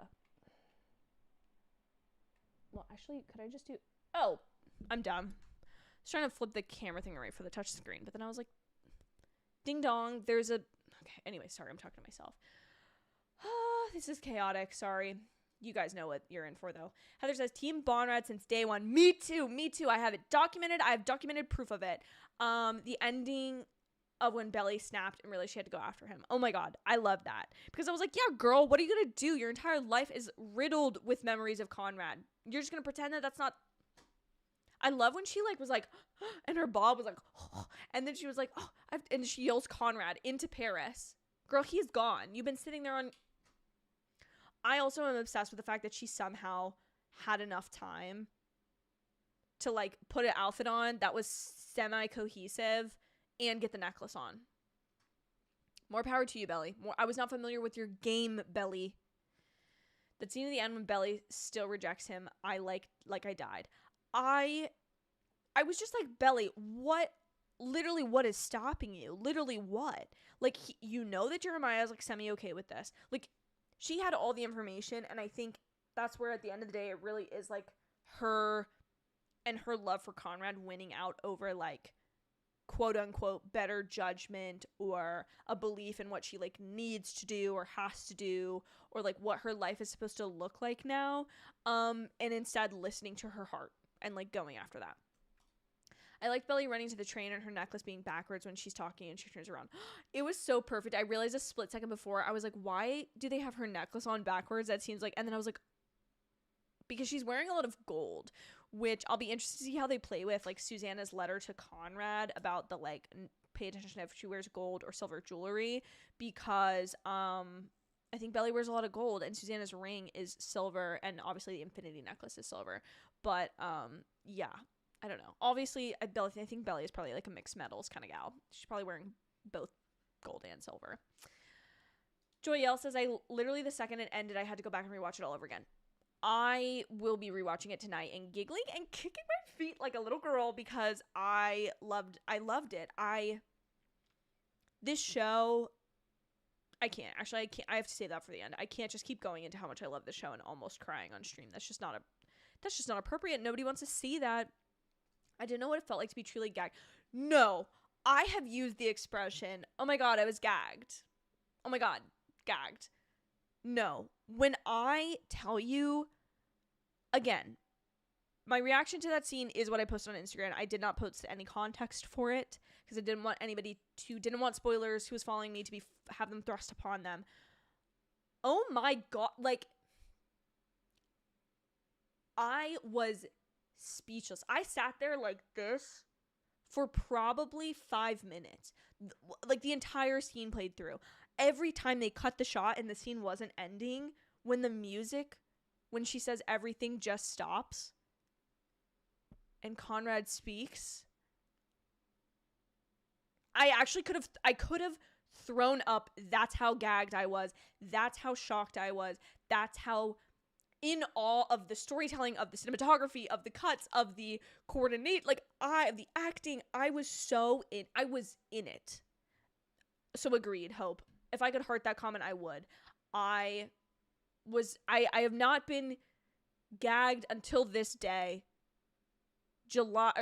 Well, actually, could I just do... Oh, I'm dumb. I was trying to flip the camera thing right for the touch screen, but then I was like, ding dong, there's a... Okay, anyway, sorry, I'm talking to myself. This is chaotic, sorry. You guys know what you're in for, though. Heather says, Team Bonrad since day one. Me too. I have it documented. I have documented proof of it. The ending of when Belly snapped and really she had to go after him. Oh my God, I love that. Because I was like, yeah, girl, what are you going to do? Your entire life is riddled with memories of Conrad. You're just going to pretend that that's not... I love when she, like, was like, and her bob was like, and then she was like, and she yells Conrad into Paris. Girl, he's gone. You've been sitting there on... I also am obsessed with the fact that she somehow had enough time to, like, put an outfit on that was semi-cohesive and get the necklace on. More power to you, Belly. I was not familiar with your game, Belly. That scene at the end when Belly still rejects him, I I died. I was just like, Belly, what is stopping you? Literally what? Like, you know that Jeremiah is, like, semi-okay with this. Like, she had all the information, and I think that's where at the end of the day it really is, like, her and her love for Conrad winning out over, like, quote-unquote better judgment or a belief in what she, like, needs to do or has to do or, like, what her life is supposed to look like now, and instead listening to her heart and, like, going after that. I like Belly running to the train and her necklace being backwards when she's talking and she turns around. It was so perfect. I realized a split second before. I was like, why do they have her necklace on backwards? That seems like... And then I was like, because she's wearing a lot of gold, which I'll be interested to see how they play with, like, Susannah's letter to Conrad about the, like, pay attention if she wears gold or silver jewelry, because I think Belly wears a lot of gold and Susannah's ring is silver and obviously the infinity necklace is silver. But yeah, I don't know. Obviously, I think Belly is probably, like, a mixed metals kind of gal. She's probably wearing both gold and silver. Joyelle says, I literally, the second it ended, I had to go back and rewatch it all over again. I will be rewatching it tonight and giggling and kicking my feet like a little girl because I loved it. This show, I can't. Actually, I have to save that for the end. I can't just keep going into how much I love the show and almost crying on stream. That's just not appropriate. Nobody wants to see that. I didn't know what it felt like to be truly gagged. No, I have used the expression, oh my God, I was gagged. Oh my God, gagged. No, when I tell you, again, my reaction to that scene is what I posted on Instagram. I did not post any context for it because I didn't want didn't want spoilers who was following me to have them thrust upon them. Oh my God, like, I was speechless. I sat there like this for probably 5 minutes. Like, the entire scene played through. Every time they cut the shot and the scene wasn't ending, when she says everything just stops and Conrad speaks, I could have thrown up. That's how gagged I was. That's how shocked I was. That's how in awe of the storytelling, of the cinematography, of the cuts, of the coordinate, the acting. I was in it. So agreed, Hope. If I could heart that comment, I would. I have not been gagged until this day. September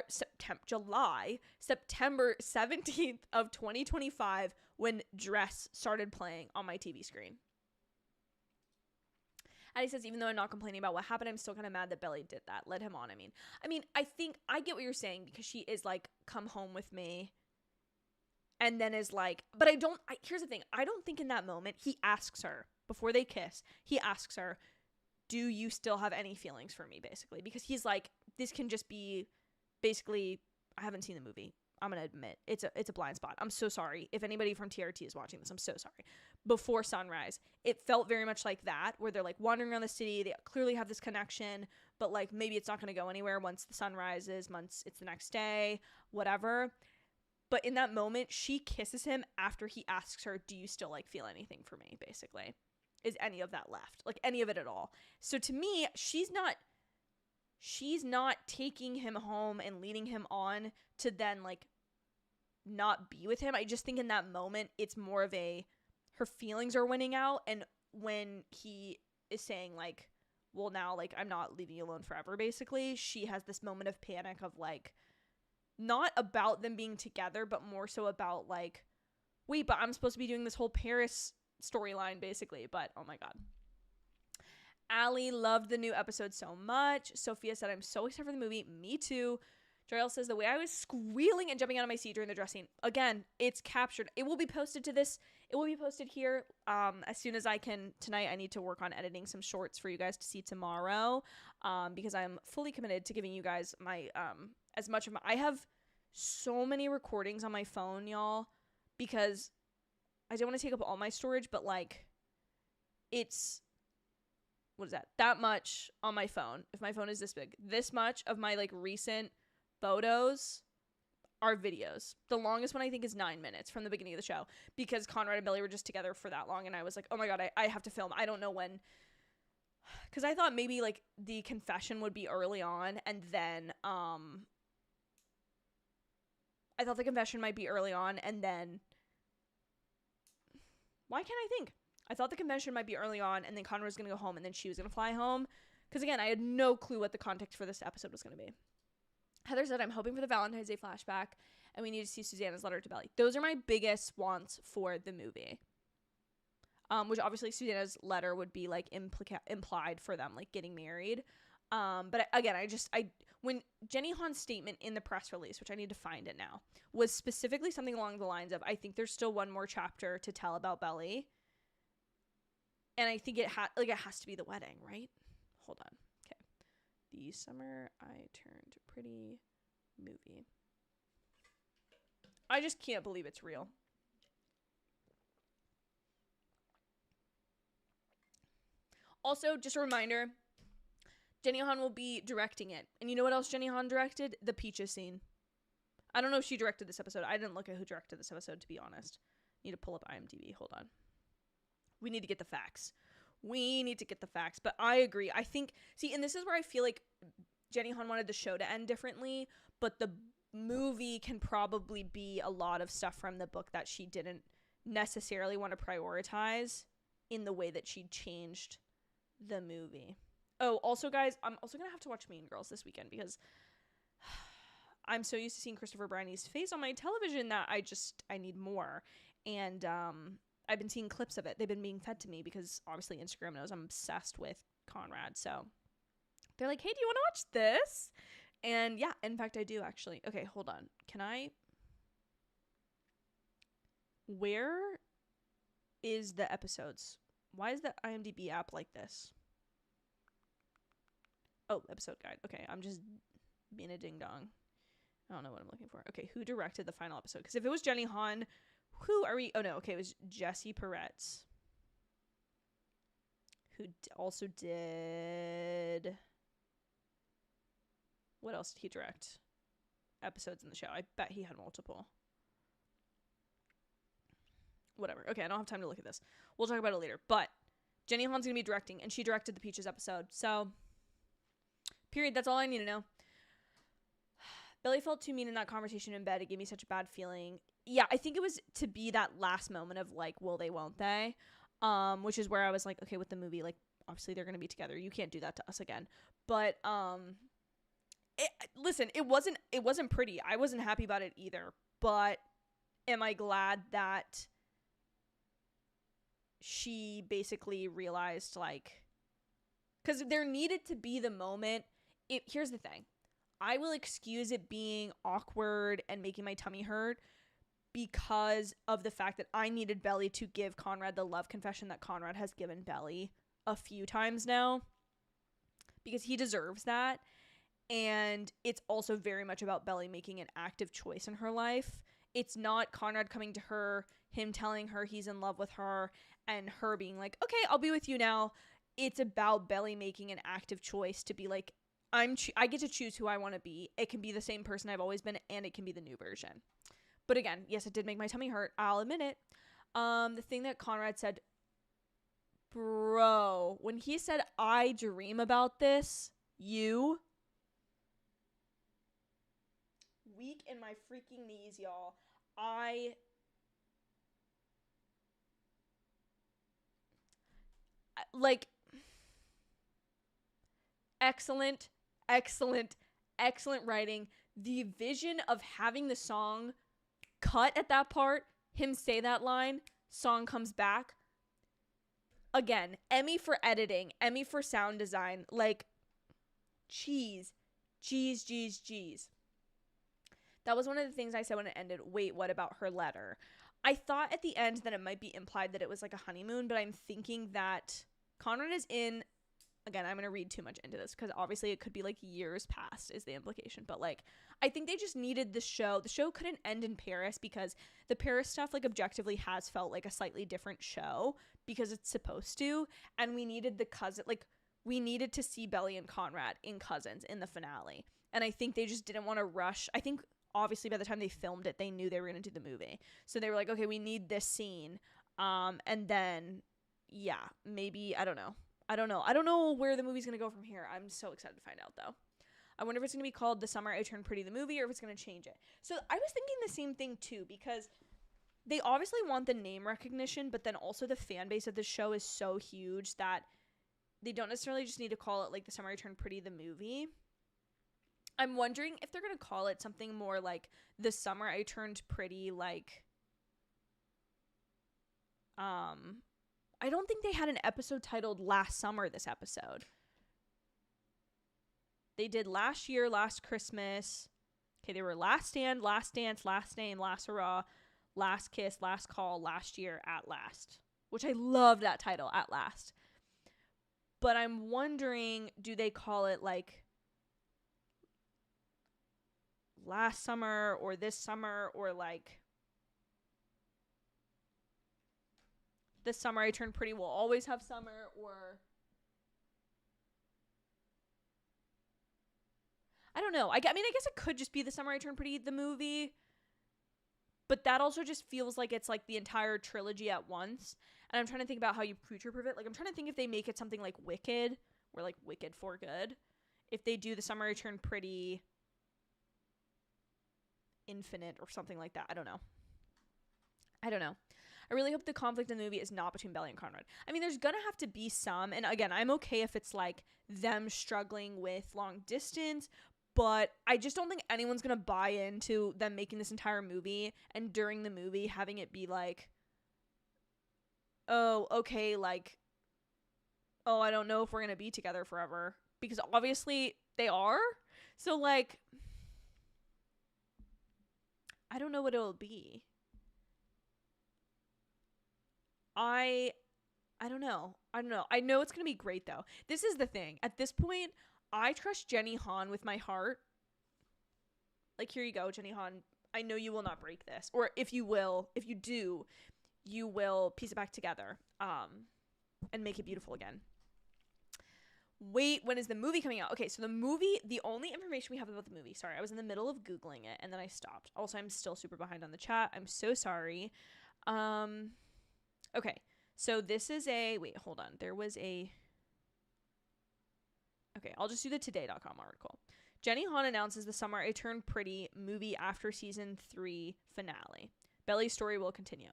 17th of 2025 when Dress started playing on my TV screen. Addie says, even though I'm not complaining about what happened, I'm still kind of mad that Belly did that. Let him on, I mean, I think I get what you're saying because she is like, come home with me. And then is like, but here's the thing. I don't think in that moment, he asks her, before they kiss, he asks her, do you still have any feelings for me, basically? Because he's like, this can just be basically, I haven't seen the movie. I'm going to admit it's a blind spot. I'm so sorry. If anybody from TRT is watching this, I'm so sorry. Before Sunrise, it felt very much like that, where they're like wandering around the city. They clearly have this connection, but like maybe it's not going to go anywhere once the sun rises, once it's the next day, whatever. But in that moment, she kisses him after he asks her, do you still like feel anything for me, basically? Is any of that left? Like any of it at all? So to me, she's not taking him home and leading him on to then like not be with him. I just think in that moment, it's more of her feelings are winning out. And when he is saying like, well, now like I'm not leaving you alone forever, basically, she has this moment of panic of like, not about them being together, but more so about like, wait, but I'm supposed to be doing this whole Paris storyline, basically. But oh my God. Allie loved the new episode so much. Sophia said, I'm so excited for the movie. Me too. Jarrell says, the way I was squealing and jumping out of my seat during the dress scene. Again, it's captured. It will be posted to this. It will be posted here as soon as I can. Tonight, I need to work on editing some shorts for you guys to see tomorrow because I'm fully committed to giving you guys my, as much of my, I have so many recordings on my phone, y'all, because I don't want to take up all my storage, but like it's, what is that much on my phone. If my phone is this big, this much of my like recent photos are videos. The longest one I think is 9 minutes from the beginning of the show because Conrad and Billy were just together for that long. And I was like, oh my God, I have to film. I don't know when. Because I thought maybe like the confession would be early on. And then I thought the confession might be early on. And then why can't I think? I thought the convention might be early on, and then Conrad was going to go home, and then she was going to fly home. Because, again, I had no clue what the context for this episode was going to be. Heather said, I'm hoping for the Valentine's Day flashback, and we need to see Susannah's letter to Belly. Those are my biggest wants for the movie. Which, obviously, Susannah's letter would be, like, implied for them, like, getting married. But, again, when Jenny Han's statement in the press release, which I need to find it now, was specifically something along the lines of, I think there's still one more chapter to tell about Belly. And I think it has to be the wedding, right? Hold on. Okay. The Summer I Turned Pretty movie. I just can't believe it's real. Also, just a reminder, Jenny Han will be directing it. And you know what else Jenny Han directed? The Peaches scene. I don't know if she directed this episode. I didn't look at who directed this episode, to be honest. Need to pull up IMDb. Hold on. We need to get the facts. But I agree. I think, and this is where I feel like Jenny Han wanted the show to end differently, but the movie can probably be a lot of stuff from the book that she didn't necessarily want to prioritize in the way that she changed the movie. Oh, also, guys, I'm also going to have to watch Mean Girls this weekend because I'm so used to seeing Christopher Briney's face on my television that I need more. And, I've been seeing clips of it. They've been being fed to me because obviously Instagram knows I'm obsessed with Conrad. So they're like, hey, do you want to watch this? And yeah, in fact, I do actually. Okay, hold on. Where is the episodes? Why is the IMDb app like this? Oh, episode guide. Okay, I'm just being a ding dong. I don't know what I'm looking for. Okay, who directed the final episode? Because if it was Jenny Han, who are we? Oh, no. Okay, it was Jesse Peretz, who also did... What else did he direct? Episodes in the show. I bet he had multiple. Whatever. Okay, I don't have time to look at this. We'll talk about it later. But Jenny Han's going to be directing, and she directed the Peaches episode. So, period. That's all I need to know. Billy felt too mean in that conversation in bed. It gave me such a bad feeling. Yeah, I think it was to be that last moment of like, will they, won't they? Which is where I was like, okay, with the movie, like, obviously they're going to be together. You can't do that to us again. But, listen, it wasn't pretty. I wasn't happy about it either. But am I glad that she basically realized, like, because there needed to be the moment. Here's the thing. I will excuse it being awkward and making my tummy hurt because of the fact that I needed Belly to give Conrad the love confession that Conrad has given Belly a few times now. because he deserves that. And it's also very much about Belly making an active choice in her life. It's not Conrad coming to her, him telling her he's in love with her, and her being like, okay, I'll be with you now. It's about Belly making an active choice to be like, I get to choose who I want to be. It can be the same person I've always been, and it can be the new version. But again, yes, it did make my tummy hurt. I'll admit it. The thing that Conrad said, bro, when he said, I dream about this, you... weak in my freaking knees, y'all. Like, excellent writing. The vision of having the song cut at that part, him say that line, song comes back. Again, Emmy for editing, Emmy for sound design. Like, jeez. That was one of the things I said when it ended. Wait, what about her letter? I thought at the end that it might be implied that it was like a honeymoon, but I'm thinking that Conrad is in... Again, I'm going to read too much into this because obviously it could be like years past is the implication. But like, I think they just needed the show. The show couldn't end in Paris because the Paris stuff like objectively has felt like a slightly different show because it's supposed to. And we needed the cousin, like we needed to see Belly and Conrad in Cousins in the finale. And I think they just didn't want to rush. I think obviously by the time they filmed it, they knew they were going to do the movie. So they were like, okay, we need this scene. And then, yeah, maybe, I don't know. I don't know where the movie's going to go from here. I'm so excited to find out, though. I wonder if it's going to be called The Summer I Turned Pretty the Movie or if it's going to change it. So I was thinking the same thing, too, because they obviously want the name recognition, but then also the fan base of the show is so huge that they don't necessarily just need to call it, like, The Summer I Turned Pretty the Movie. I'm wondering if they're going to call it something more like The Summer I Turned Pretty, like, I don't think they had an episode titled Last Summer this episode. They did Last Year, Last Christmas. Okay, they were Last Stand, Last Dance, Last Name, Last Hurrah, Last Kiss, Last Call, Last Year, At Last. Which I love that title, At Last. But I'm wondering, do they call it like Last Summer or This Summer or like This Summer I Turned Pretty Will Always Have Summer, or I don't know. I mean, I guess it could just be The Summer I Turned Pretty the movie, but that also just feels like it's like the entire trilogy at once. And I'm trying to think about how you future-proof it. Like, I'm trying to think if they make it something like Wicked, or like Wicked for Good. If they do The Summer I Turned Pretty Infinite or something like that. I don't know. I really hope the conflict in the movie is not between Belly and Conrad. I mean, there's gonna have to be some, and again, I'm okay if it's like them struggling with long distance, but I just don't think anyone's gonna buy into them making this entire movie and during the movie having it be like, oh, okay, like, oh, I don't know if we're gonna be together forever, because obviously they are. So like, I don't know what it'll be. I don't know. I know it's going to be great, though. This is the thing. At this point, I trust Jenny Han with my heart. Like, here you go, Jenny Han. I know you will not break this. Or if you do, you will piece it back together and make it beautiful again. Wait, when is the movie coming out? Okay, so the only information we have about the movie, sorry, I was in the middle of Googling it, and then I stopped. Also, I'm still super behind on the chat. I'm so sorry. Okay, so this is wait, hold on. Okay, I'll just do the today.com article. Jenny Han announces The Summer I Turned Pretty movie after season 3 finale. Belly's story will continue.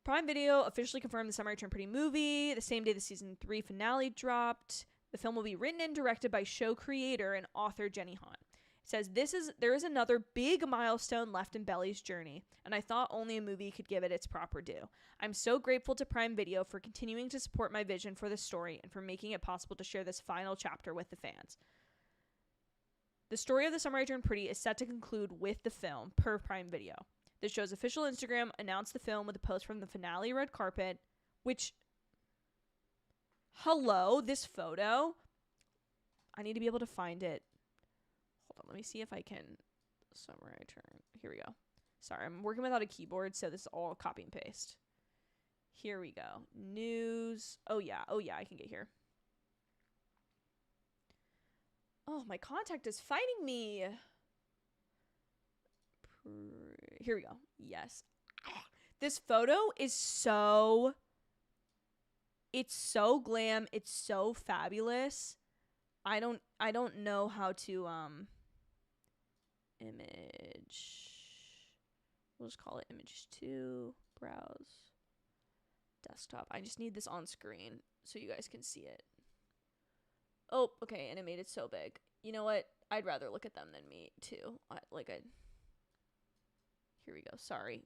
Prime Video officially confirmed The Summer I Turned Pretty movie the same day the season 3 finale dropped. The film will be written and directed by show creator and author Jenny Han. It says, there is another big milestone left in Belly's journey, and I thought only a movie could give it its proper due. I'm so grateful to Prime Video for continuing to support my vision for this story and for making it possible to share this final chapter with the fans. The story of The Summer I Turned Pretty is set to conclude with the film, per Prime Video. The show's official Instagram announced the film with a post from the finale red carpet, which, hello, this photo, I need to be able to find it. Hold on, let me see if I can summary turn. Here we go. Sorry, I'm working without a keyboard, so this is all copy and paste. Here we go. News. Oh yeah, I can get here. Oh, my contact is fighting me. Here we go. Yes. This photo is so... It's so glam. It's so fabulous. I don't know how to image. We'll just call it image 2. Browse. Desktop. I just need this on screen so you guys can see it. Oh, okay, and it made it so big. You know what? I'd rather look at them than me too. Here we go. Sorry.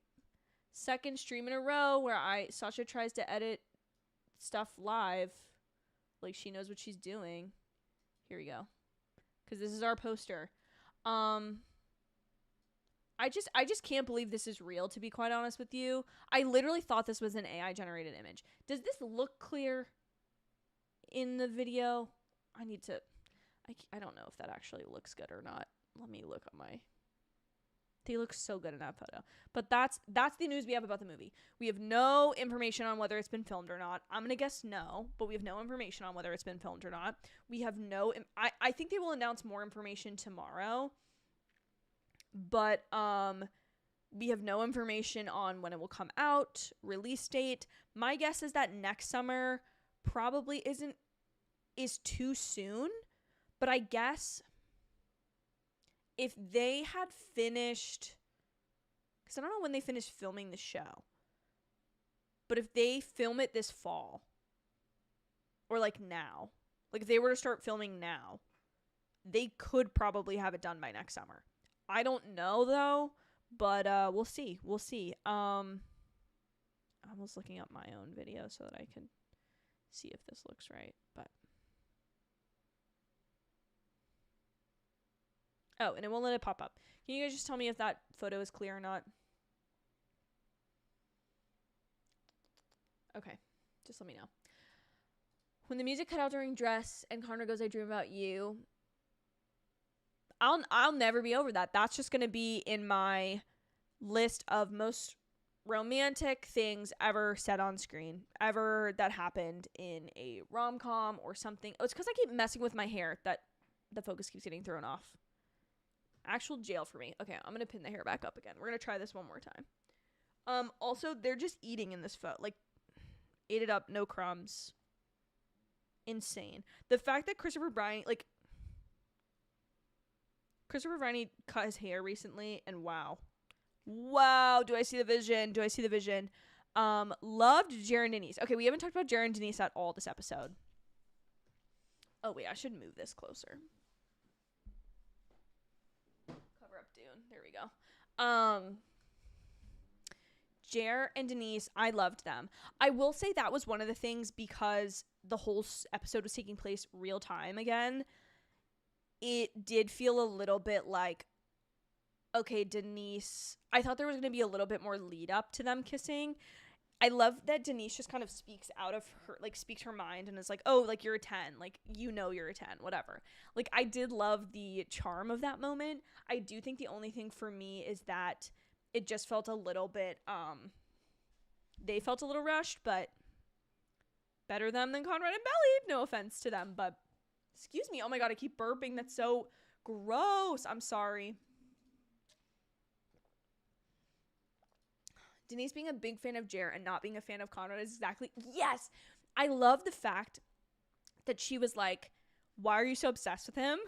Second stream in a row where Sasha tries to edit stuff live. Like she knows what she's doing. Here we go. Cuz this is our poster. I just can't believe this is real, to be quite honest with you. I literally thought this was an AI generated image. Does this look clear in the video? I don't know if that actually looks good or not. Let me look on my... They look so good in that photo. But that's the news we have about the movie. We have no information on whether it's been filmed or not. I'm going to guess no, but we have no information on whether it's been filmed or not. We have no... I think they will announce more information tomorrow. But we have no information on when it will come out, release date. My guess is that next summer probably is too soon. But I guess... if they had finished, because I don't know when they finished filming the show, but if they film it this fall, or like now, like if they were to start filming now, they could probably have it done by next summer. I don't know though, but we'll see. I was looking up my own video so that I can see if this looks right, but. Oh, and it won't let it pop up. Can you guys just tell me if that photo is clear or not? Okay, just let me know. When the music cut out during Dress and Conrad goes, I dream about you. I'll never be over that. That's just gonna be in my list of most romantic things ever said on screen, ever that happened in a rom-com or something. Oh, it's because I keep messing with my hair that the focus keeps getting thrown off. Actual jail for me. Okay, I'm gonna pin the hair back up again. We're gonna try this one more time. Also, they're just eating in this photo. Like, ate it up, no crumbs. Insane. The fact that Christopher Briney cut his hair recently, and wow, do I see the vision? Loved Jared and Denise. Okay, we haven't talked about Jared and Denise at all this episode. Oh wait, I should move this closer. Dune. There we go. Jer and Denise, I loved them. I will say that was one of the things, because the whole episode was taking place real time again. It did feel a little bit like, okay, Denise, I thought there was going to be a little bit more lead up to them kissing. I love that Denise just kind of speaks out of her, like, speaks her mind and is like, oh, like, you're a 10. Like, you know you're a 10, whatever. Like, I did love the charm of that moment. I do think the only thing for me is that it just felt a little bit, they felt a little rushed, but better them than Conrad and Belly. No offense to them, but excuse me. Oh my God, I keep burping. That's so gross. I'm sorry. Denise being a big fan of Jer and not being a fan of Conrad is exactly... Yes! I love the fact that she was like, why are you so obsessed with him?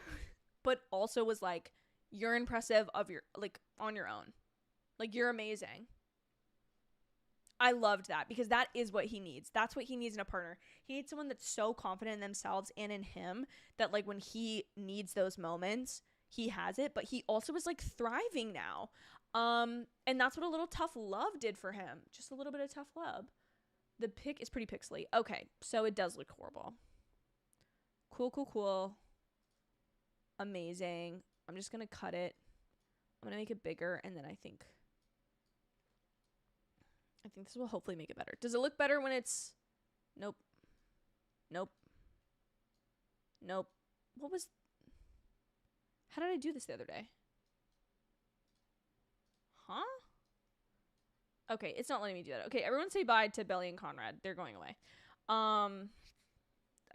But also was like, you're impressive on your own. Like, you're amazing. I loved that, because that is what he needs. That's what he needs in a partner. He needs someone that's so confident in themselves and in him that, like, when he needs those moments, he has it. But he also is, like, thriving now. And that's what a little tough love did for him. Just a little bit of tough love. The pic is pretty pixely. Okay, so it does look horrible. Cool. Amazing. I'm just gonna cut it. I'm gonna make it bigger, and then I think this will hopefully make it better. Does it look better when it's... Nope. how did I do this the other day? Huh? Okay, it's not letting me do that. Okay, everyone say bye to Belly and Conrad. They're going away. I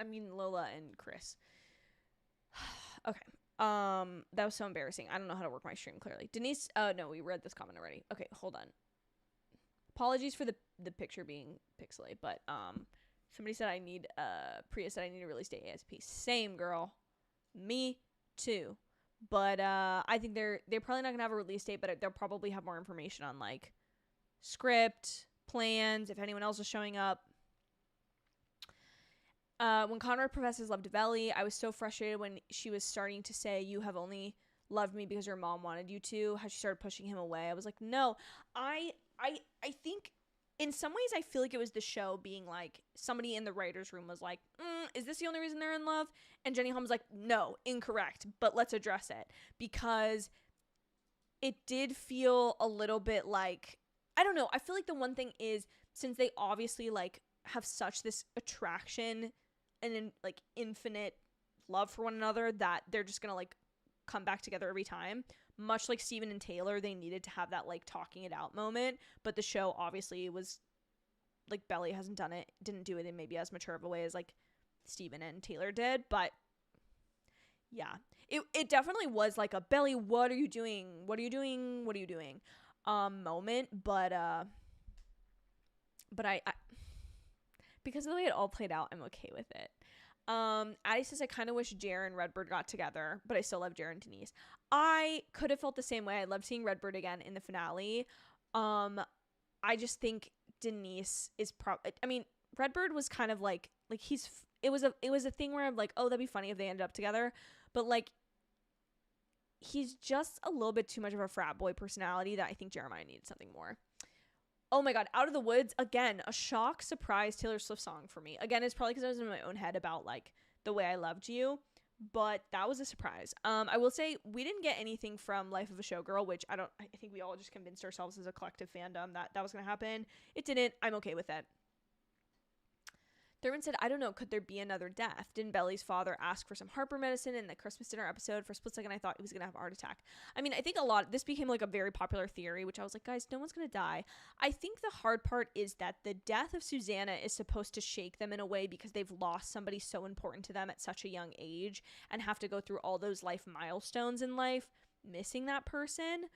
mean Lola and Chris. Okay. That was so embarrassing. I don't know how to work my stream clearly. Denise, no, we read this comment already. Okay, hold on. Apologies for the picture being pixely, but somebody said Priya said I need to release date ASAP. Same, girl. Me too. But I think they're probably not gonna have a release date, but they'll probably have more information on like script, plans, if anyone else is showing up. When Conrad professes love to Belly, I was so frustrated when she was starting to say, you have only loved me because your mom wanted you to, how she started pushing him away. I was like, no, I think in some ways I feel like it was the show being like, somebody in the writer's room was like, is this the only reason they're in love? And Jenny Han was like, no, incorrect, but let's address it. Because it did feel a little bit like, I don't know, I feel like the one thing is, since they obviously like have such this attraction and like infinite love for one another, that they're just gonna like come back together every time, much like Steven and Taylor, they needed to have that like talking it out moment. But the show obviously was like, Belly didn't do it in maybe as mature of a way as like Steven and Taylor did. But yeah, it definitely was like a Belly, what are you doing moment. But I because of the way it all played out, I'm okay with it. Addie says, I kind of wish Jer and Redbird got together, but I still love Jer and Denise. I could have felt the same way. I loved seeing Redbird again in the finale. I just think Denise is Redbird was kind of like it was a thing where I'm like, oh, that'd be funny if they ended up together. But like, he's just a little bit too much of a frat boy personality that I think Jeremiah needed something more. Oh my god, Out of the Woods, again, a shock, surprise Taylor Swift song for me. Again, it's probably because I was in my own head about like the way I loved you, but that was a surprise. I will say we didn't get anything from Life of a Showgirl, which I think we all just convinced ourselves as a collective fandom that was gonna happen. It didn't. I'm okay with it. Thurman said, I don't know, could there be another death? Didn't Belly's father ask for some Harper medicine in the Christmas dinner episode? For a split second, I thought he was going to have a heart attack. I mean, I think this became like a very popular theory, which I was like, guys, no one's going to die. I think the hard part is that the death of Susannah is supposed to shake them in a way because they've lost somebody so important to them at such a young age and have to go through all those life milestones in life, missing that person.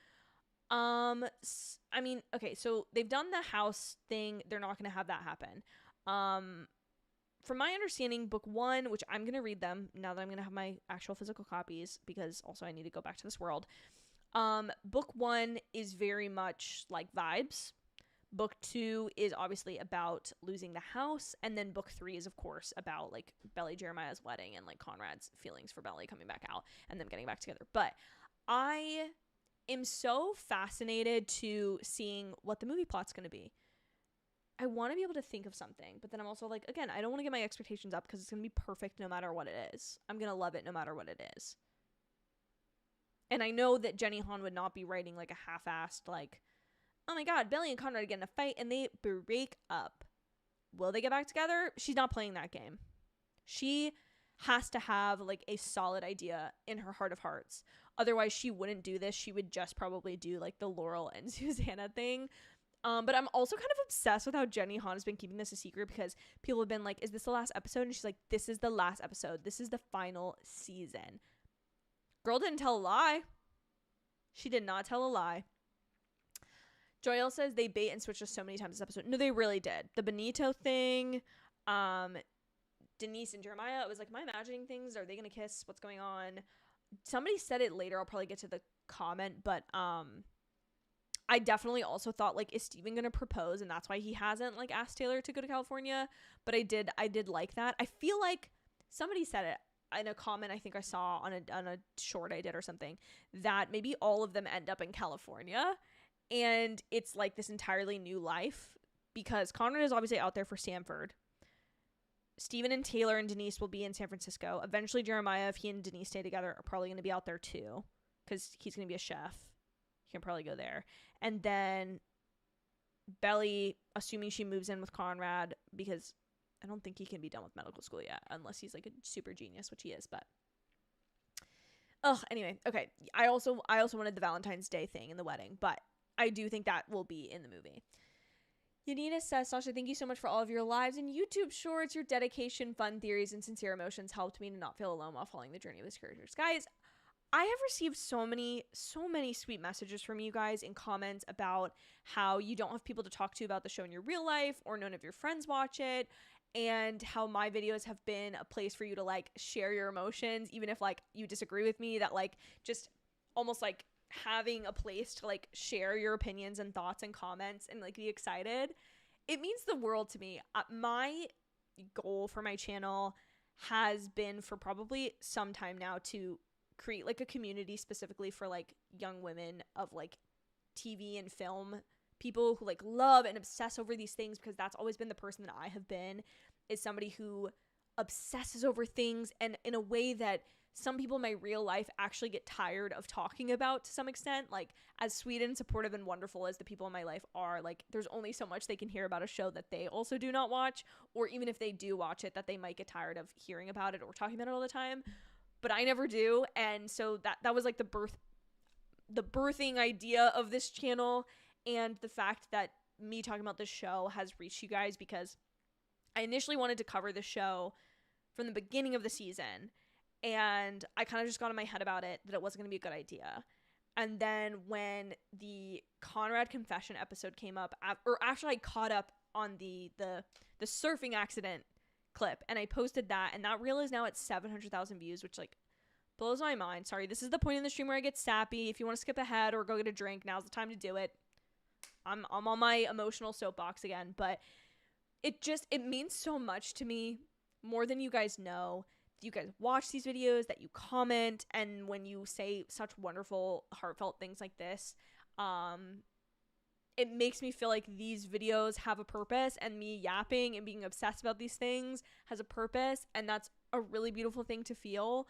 I mean, okay, so they've done the house thing. They're not going to have that happen. From my understanding, book 1, which I'm going to read them now that I'm going to have my actual physical copies, because also I need to go back to this world. Book 1 is very much like vibes. Book 2 is obviously about losing the house. And then book 3 is, of course, about like Belly Jeremiah's wedding and like Conrad's feelings for Belly coming back out and them getting back together. But I am so fascinated to seeing what the movie plot's going to be. I want to be able to think of something, but then I'm also like, again, I don't want to get my expectations up because it's going to be perfect no matter what it is. I'm going to love it no matter what it is. And I know that Jenny Han would not be writing like a half-assed, like, oh my god, Belly and Conrad get in a fight and they break up. Will they get back together? She's not playing that game. She has to have like a solid idea in her heart of hearts. Otherwise, she wouldn't do this. She would just probably do like the Laurel and Susannah thing. But I'm also kind of obsessed with how Jenny Han has been keeping this a secret, because people have been like, is this the last episode? And she's like, this is the last episode. This is the final season. Girl didn't tell a lie. She did not tell a lie. Joyelle says they bait and switched us so many times this episode. No, they really did. The Benito thing, Denise and Jeremiah, it was like, am I imagining things? Are they going to kiss? What's going on? Somebody said it later. I'll probably get to the comment, but I definitely also thought, like, is Steven gonna propose, and that's why he hasn't like asked Taylor to go to California? But I did like that. I feel like somebody said it in a comment I think I saw on a short I did or something, that maybe all of them end up in California and it's like this entirely new life, because Conrad is obviously out there for Stanford. Steven and Taylor and Denise will be in San Francisco. Eventually Jeremiah, if he and Denise stay together, are probably going to be out there too, because he's going to be a chef. He can probably go there. And then Belly, assuming she moves in with Conrad, because I don't think he can be done with medical school yet, unless he's like a super genius, which he is. But Anyway, okay. I also wanted the Valentine's Day thing in the wedding, but I do think that will be in the movie. Yanina says, Sasha, thank you so much for all of your lives and YouTube shorts. Your dedication, fun theories, and sincere emotions helped me to not feel alone while following the journey of these characters. Guys, I have received so many sweet messages from you guys in comments about how you don't have people to talk to about the show in your real life, or none of your friends watch it, and how my videos have been a place for you to like share your emotions, even if like you disagree with me, that like just almost like having a place to like share your opinions and thoughts and comments and like be excited. It means the world to me. My goal for my channel has been for probably some time now to create like a community specifically for like young women of like TV and film people who like love and obsess over these things, because that's always been the person that I have been, is somebody who obsesses over things and in a way that some people in my real life actually get tired of talking about to some extent. Like, as sweet and supportive and wonderful as the people in my life are, like there's only so much they can hear about a show that they also do not watch, or even if they do watch it, that they might get tired of hearing about it or talking about it all the time. But I never do. And so that was like the birthing idea of this channel, and the fact that me talking about this show has reached you guys, because I initially wanted to cover the show from the beginning of the season, and I kind of just got in my head about it that it wasn't going to be a good idea. And then when the Conrad confession episode came up, or actually I caught up on the surfing accident clip, and I posted that, and that reel is now at 700,000 views, which like blows my mind. Sorry, this is the point in the stream where I get sappy. If you want to skip ahead or go get a drink, now's the time to do it. I'm on my emotional soapbox again, but it means so much to me, more than you guys know. You guys watch these videos, that you comment, and when you say such wonderful, heartfelt things like this, it makes me feel like these videos have a purpose, and me yapping and being obsessed about these things has a purpose, and that's a really beautiful thing to feel.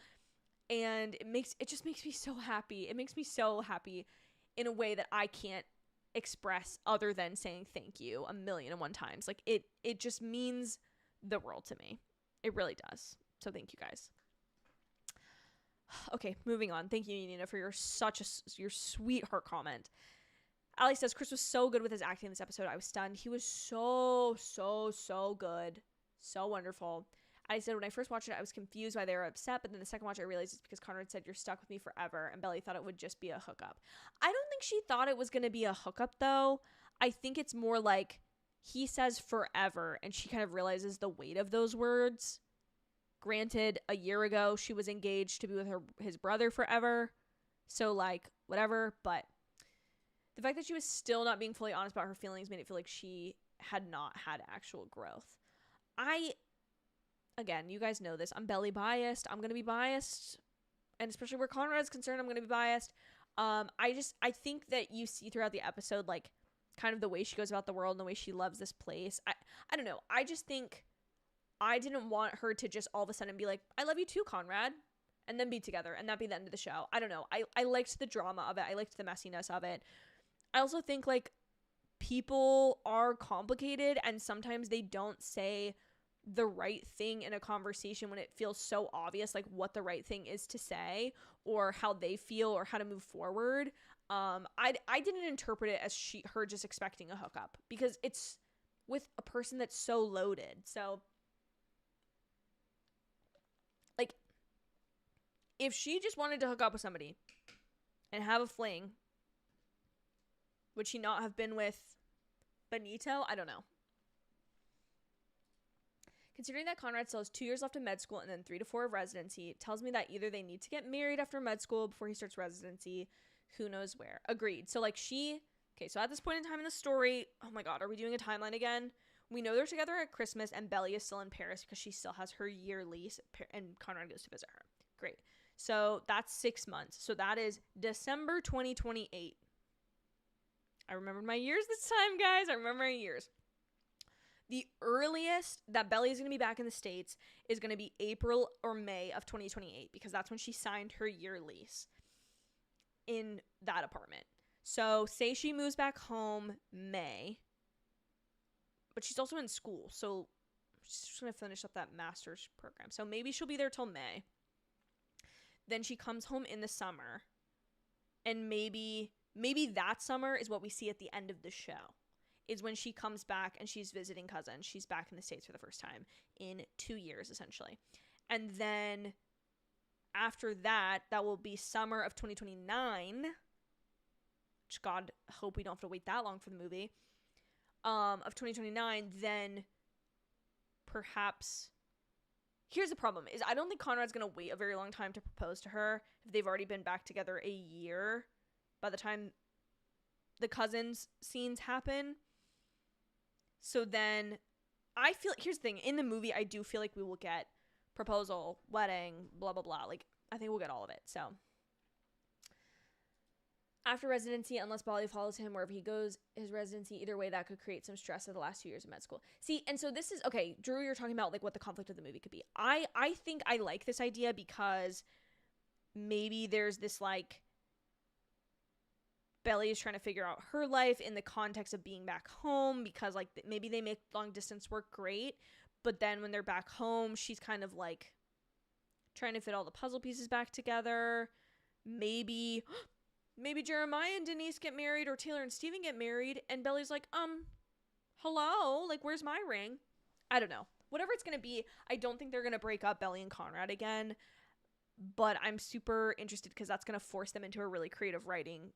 And it just makes me so happy. It makes me so happy in a way that I can't express other than saying thank you 1,000,001 times. Like it just means the world to me. It really does. So thank you guys. Okay, moving on. Thank you, Nina, for your sweetheart comment. Ali says, Chris was so good with his acting in this episode. I was stunned. He was so good. So wonderful. I said, when I first watched it, I was confused why they were upset, but then the second watch, I realized it's because Conrad said, you're stuck with me forever, and Belly thought it would just be a hookup. I don't think she thought it was going to be a hookup, though. I think it's more like he says forever, and she kind of realizes the weight of those words. Granted, a year ago, she was engaged to be with his brother forever, so, like, whatever, but the fact that she was still not being fully honest about her feelings made it feel like she had not had actual growth. Again, you guys know this. I'm belly biased. I'm going to be biased. And especially where Conrad's concerned, I'm going to be biased. I think that you see throughout the episode, like, kind of the way she goes about the world and the way she loves this place. I don't know. I just think I didn't want her to just all of a sudden be like, I love you too, Conrad, and then be together and that be the end of the show. I don't know. I liked the drama of it. I liked the messiness of it. I also think, like, people are complicated, and sometimes they don't say the right thing in a conversation when it feels so obvious, like what the right thing is to say or how they feel or how to move forward. I didn't interpret it as her just expecting a hookup, because it's with a person that's so loaded. So, like, if she just wanted to hook up with somebody and have a fling, would she not have been with Benito? I don't know. Considering that Conrad still has 2 years left of med school and then 3 to 4 of residency, it tells me that either they need to get married after med school before he starts residency. Who knows where? Agreed. So, like, so at this point in time in the story, oh my God, are we doing a timeline again? We know they're together at Christmas, and Belly is still in Paris because she still has her year lease, and Conrad goes to visit her. Great. So that's 6 months. So that is December 2028. I remembered my years this time, guys. I remember my years. The earliest that Belly is going to be back in the States is going to be April or May of 2028, because that's when she signed her year lease in that apartment. So say she moves back home May, but she's also in school, so she's just going to finish up that master's program. So maybe she'll be there till May. Then she comes home in the summer, and maybe that summer is what we see at the end of the show, is when she comes back and she's visiting cousins. She's back in the States for the first time in 2 years, essentially. And then after that, that will be summer of 2029, which God hope we don't have to wait that long for the movie, of 2029. Then perhaps, here's the problem, is I don't think Conrad's going to wait a very long time to propose to her if they've already been back together a year by the time the cousins scenes happen. So then I feel, here's the thing, in the movie I do feel like we will get proposal, wedding, blah blah blah. Like, I think we'll get all of it. So after residency, unless Bali follows him wherever he goes, his residency, either way, that could create some stress of the last 2 years of med school. See, and so this is, okay, Drew, you're talking about like what the conflict of the movie could be. I think I like this idea because maybe there's this like, Belly is trying to figure out her life in the context of being back home, because like maybe they make long distance work great, but then when they're back home, she's kind of like trying to fit all the puzzle pieces back together. Maybe Jeremiah and Denise get married, or Taylor and Steven get married, and Belly's like, hello, like, where's my ring? I don't know. Whatever it's gonna be, I don't think they're gonna break up Belly and Conrad again, but I'm super interested because that's gonna force them into a really creative writing,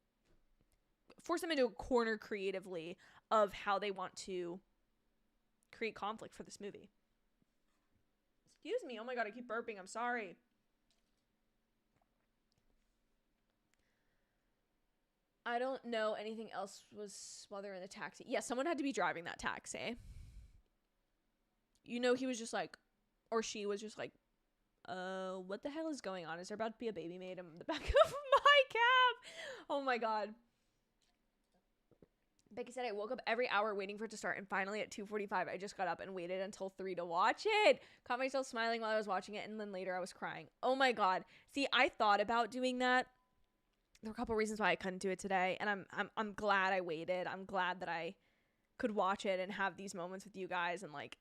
force them into a corner creatively of how they want to create conflict for this movie. Excuse me. Oh my God, I keep burping. I'm sorry. I don't know anything else was while they're in the taxi. Yeah, someone had to be driving that taxi. You know, he was just like, or she was just like, what the hell is going on? Is there about to be a baby made in the back of my cab? Oh my God. Becky said, I woke up every hour waiting for it to start, and finally at 2:45, I just got up and waited until 3 to watch it. Caught myself smiling while I was watching it, and then later I was crying. Oh my God. See, I thought about doing that. There were a couple reasons why I couldn't do it today, and I'm glad I waited. I'm glad that I could watch it and have these moments with you guys and like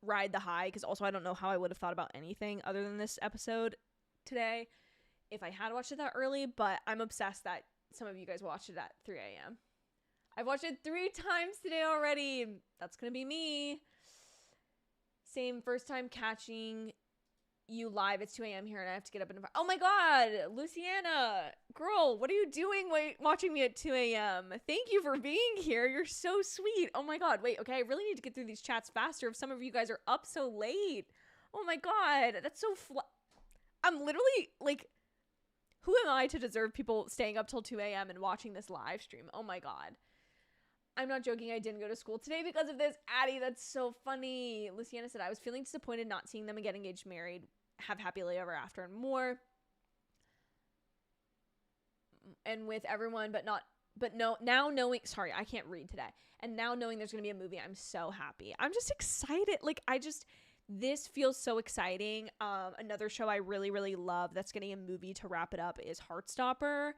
ride the high, because also I don't know how I would have thought about anything other than this episode today if I had watched it that early, but I'm obsessed that some of you guys watched it at 3 a.m. I've watched it 3 times today already. That's going to be me. Same, first time catching you live. It's 2 a.m. here and I have to get up and... Oh my God, Luciana. Girl, what are you doing watching me at 2 a.m.? Thank you for being here. You're so sweet. Oh my God. Wait, okay. I really need to get through these chats faster if some of you guys are up so late. Oh my God. That's so... I'm literally like... Who am I to deserve people staying up till 2 a.m. and watching this live stream? Oh my God. I'm not joking. I didn't go to school today because of this. Addie, that's so funny. Luciana said, I was feeling disappointed not seeing them get engaged, married, have happily ever after, and more. And with everyone, now knowing, sorry, I can't read today. And now knowing there's going to be a movie, I'm so happy. I'm just excited. Like, this feels so exciting. Another show I really, really love that's getting a movie to wrap it up is Heartstopper.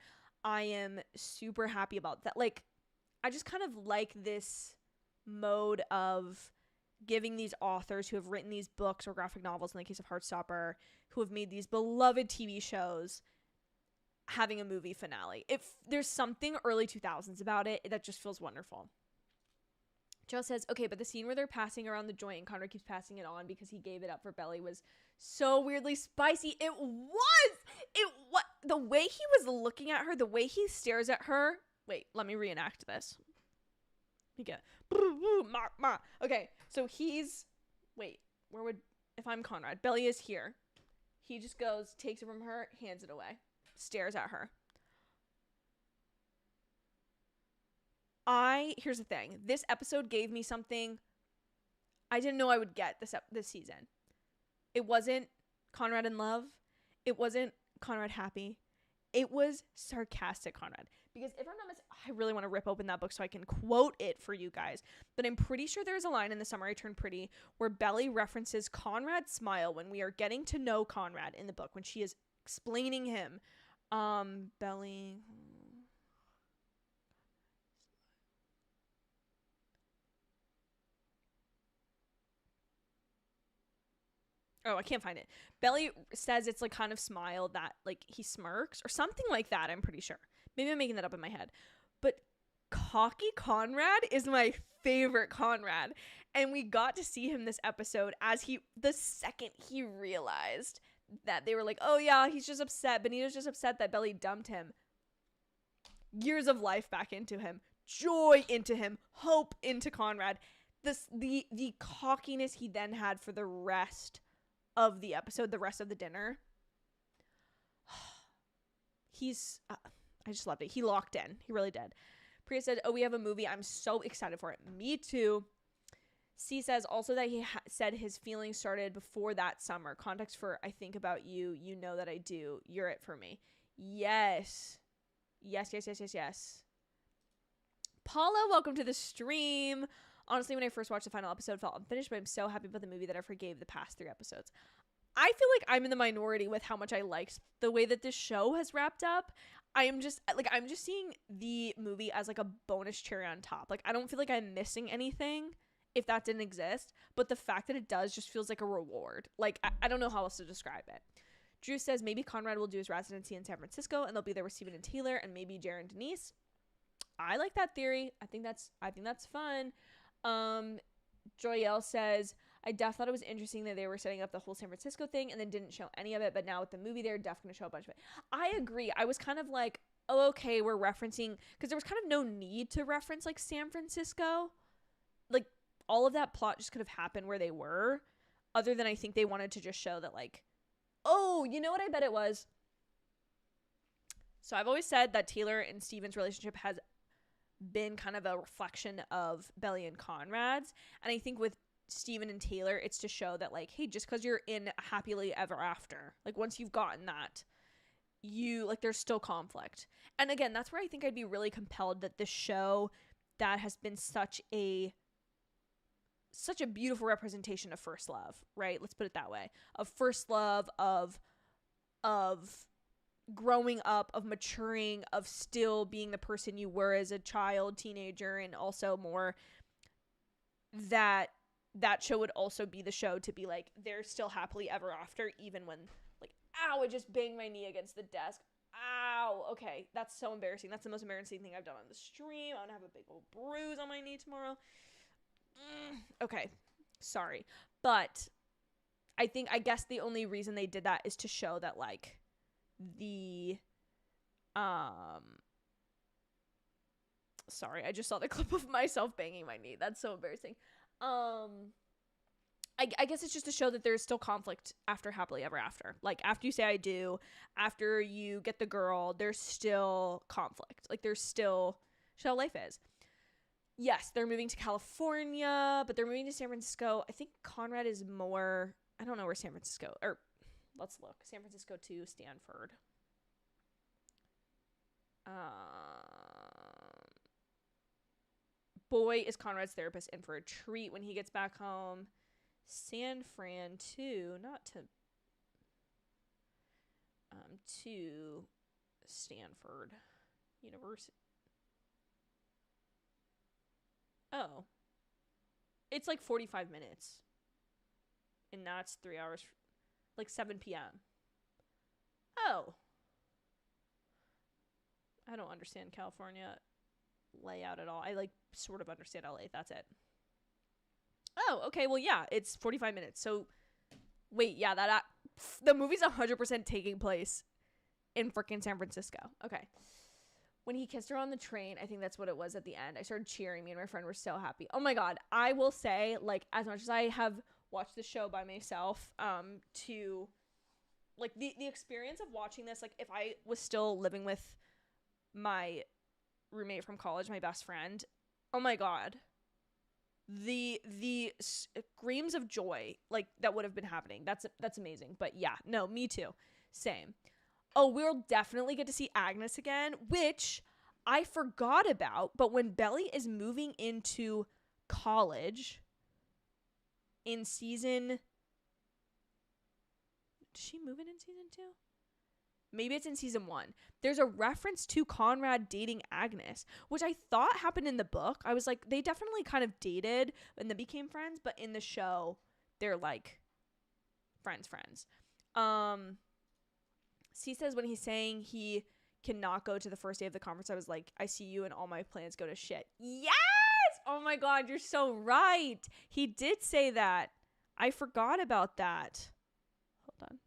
I am super happy about that. Like, I just kind of like this mode of giving these authors who have written these books or graphic novels, in the case of Heartstopper, who have made these beloved TV shows, having a movie finale. There's something early 2000s about it that just feels wonderful. Jill says, okay, but the scene where they're passing around the joint and Conrad keeps passing it on because he gave it up for Belly was so weirdly spicy. It was the way he was looking at her, the way he stares at her. Wait, let me reenact this. Okay, so if I'm Conrad, Belly is here. He just goes, takes it from her, hands it away, stares at her. Here's the thing. This episode gave me something I didn't know I would get this season. It wasn't Conrad in love. It wasn't Conrad happy. It was sarcastic Conrad. Because if I'm not mistaken, I really want to rip open that book so I can quote it for you guys. But I'm pretty sure there's a line in The Summer I Turned Pretty where Belly references Conrad's smile when we are getting to know Conrad in the book, when she is explaining him. Belly... Oh, I can't find it. Belly says it's like kind of smile that like he smirks or something like that. I'm pretty sure. Maybe I'm making that up in my head. But cocky Conrad is my favorite Conrad. And we got to see him this episode the second he realized that they were like, oh yeah, he's just upset. Benito's just upset that Belly dumped him. Years of life back into him. Joy into him. Hope into Conrad. The cockiness he then had for the rest of the episode, the rest of the dinner. I just loved it. He locked in. He really did. Priya said, oh, we have a movie. I'm so excited for it. Me too. C says also that he said his feelings started before that summer. Context for I think about you. You know that I do. You're it for me. Yes. Yes. Paula, welcome to the stream. Honestly, when I first watched the final episode, I felt unfinished, but I'm so happy about the movie that I forgave the past 3 episodes. I feel like I'm in the minority with how much I liked the way that this show has wrapped up. I'm just seeing the movie as like a bonus cherry on top. Like, I don't feel like I'm missing anything if that didn't exist, but the fact that it does just feels like a reward. Like, I don't know how else to describe it. Drew says maybe Conrad will do his residency in San Francisco and they'll be there with Steven and Taylor and maybe Jared and Denise. I like that theory. I think that's fun. Joyelle says, I definitely thought it was interesting that they were setting up the whole San Francisco thing and then didn't show any of it, but now with the movie they're definitely going to show a bunch of it. I agree. I was kind of like, oh, okay, we're referencing, because there was kind of no need to reference like San Francisco. Like, all of that plot just could have happened where they were, other than I think they wanted to just show that like, oh, you know what I bet it was? So I've always said that Taylor and Steven's relationship has been kind of a reflection of Belly and Conrad's, and I think with Steven and Taylor it's to show that like, hey, just because you're in happily ever after, like once you've gotten that, you like there's still conflict. And again, that's where I think I'd be really compelled that this show that has been such a beautiful representation of first love, right? Let's put it that way, of first love, of growing up, of maturing, of still being the person you were as a child, teenager, and also more that show would also be the show to be like, they're still happily ever after, even when like, ow, I just banged my knee against the desk. Ow. Okay, that's so embarrassing. That's the most embarrassing thing I've done on the stream. I'm gonna have a big old bruise on my knee tomorrow. Okay, sorry. But I guess the only reason they did that is to show that like the sorry, I just saw the clip of myself banging my knee. That's so embarrassing. I guess it's just to show that there's still conflict after happily ever after. Like, after you say I do, after you get the girl, there's still conflict. Like, there's still how life is. Yes, they're moving to California, but they're moving to San Francisco. I think Conrad is more, I don't know where San Francisco, or let's look. San Francisco to Stanford. Boy, is Conrad's therapist in for a treat when he gets back home. San Fran to Stanford University. Oh. It's like 45 minutes. And that's 3 hours, like 7 p.m. Oh. I don't understand California layout at all. I like sort of understand LA. That's it. Oh, okay. Well, yeah, it's 45 minutes. So, wait, yeah, the movie's 100% taking place in freaking San Francisco. Okay. When he kissed her on the train, I think that's what it was at the end. I started cheering. Me and my friend were so happy. Oh my God. I will say, like, as much as I have watched the show by myself, to, like, the experience of watching this, like, if I was still living with my roommate from college, my best friend, oh my God. The screams of joy, like, that would have been happening. That's amazing. But yeah, no, me too. Same. Oh, we'll definitely get to see Agnes again, which I forgot about. But when Belly is moving into college in season... Does she move in season 2? Maybe it's in season 1. There's a reference to Conrad dating Agnes, which I thought happened in the book. I was like, they definitely kind of dated and then became friends. But in the show, they're like friends. C says when he's saying he cannot go to the first day of the conference, I was like, I see you and all my plans go to shit. Yes! Oh my God, you're so right. He did say that. I forgot about that. Hold on.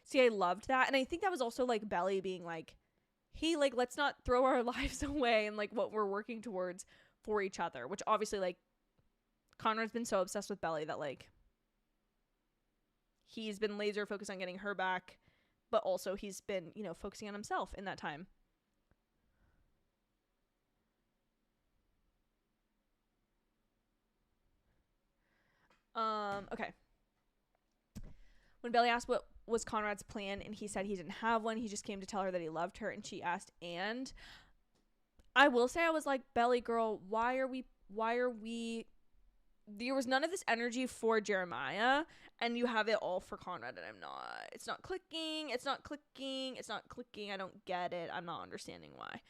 See, I loved that. And I think that was also like Belly being like, hey, like, let's not throw our lives away and like what we're working towards for each other, which obviously like Conrad's been so obsessed with Belly that like he's been laser focused on getting her back, but also he's been, you know, focusing on himself in that time. Okay. When Belly asked what was Conrad's plan and he said he didn't have one, he just came to tell her that he loved her, and she asked, and I will say I was like, Belly girl, why are we there was none of this energy for Jeremiah and you have it all for Conrad, and it's not clicking. I don't get it. I'm not understanding why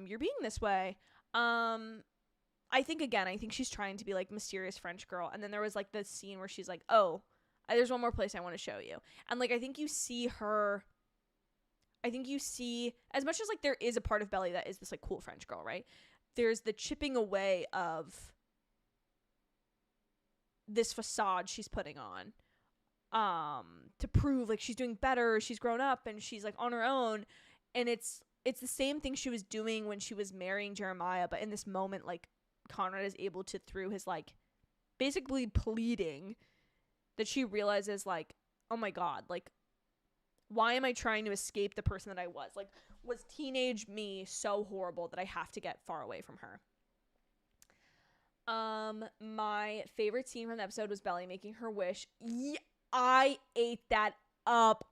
you're being this way. I think she's trying to be like mysterious French girl, and then there was like the scene where she's like, oh, there's one more place I want to show you. And like I think you see as much as like there is a part of Belly that is this like cool French girl, right? There's the chipping away of this facade she's putting on to prove like she's doing better, she's grown up and she's like on her own. And it's the same thing she was doing when she was marrying Jeremiah, but in this moment like Conrad is able to, through his like basically pleading, that she realizes like, oh my God, like why am I trying to escape the person that I was? Like, was teenage me so horrible that I have to get far away from her? My favorite scene from the episode was Belly making her wish. Yeah, I ate that up.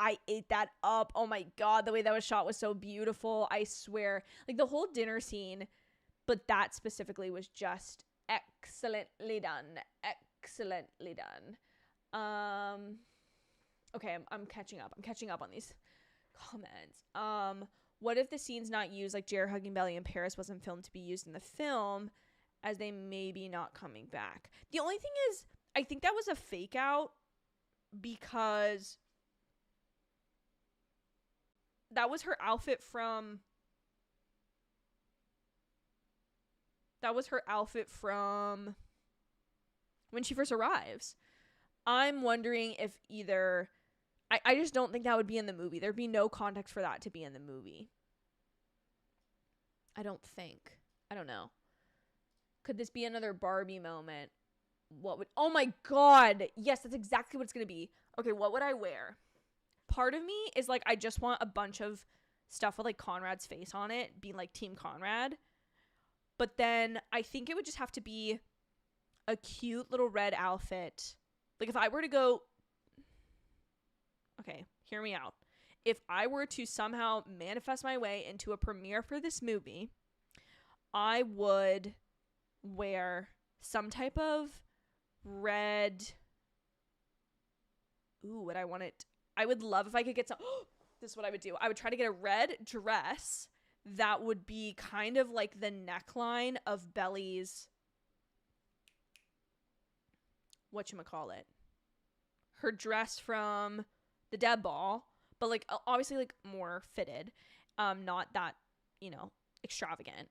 Oh my God, the way that was shot was so beautiful. I swear. Like the whole dinner scene, but that specifically was just excellently done. Okay, I'm catching up. I'm catching up on these comments. What if the scene's not used, like Jared hugging Belly in Paris wasn't filmed to be used in the film, as they may be not coming back? The only thing is, I think that was a fake out because that was her outfit from when she first arrives. I'm wondering if either I just don't think that would be in the movie. There'd be no context for that to be in the movie. I don't think. I don't know. Could this be another Barbie moment? Oh my God. Yes, that's exactly what it's going to be. Okay, what would I wear? Part of me is like, I just want a bunch of stuff with like Conrad's face on it, being like Team Conrad. But then I think it would just have to be a cute little red outfit. Like if I were to go, okay, hear me out. If I were to somehow manifest my way into a premiere for this movie, I would wear some type of red. Ooh, would I want it? I would love if I could get some. This is what I would do. I would try to get a red dress that would be kind of like the neckline of Belly's, whatchamacallit, her dress from the Deb Ball, but like obviously like more fitted, not that, you know, extravagant.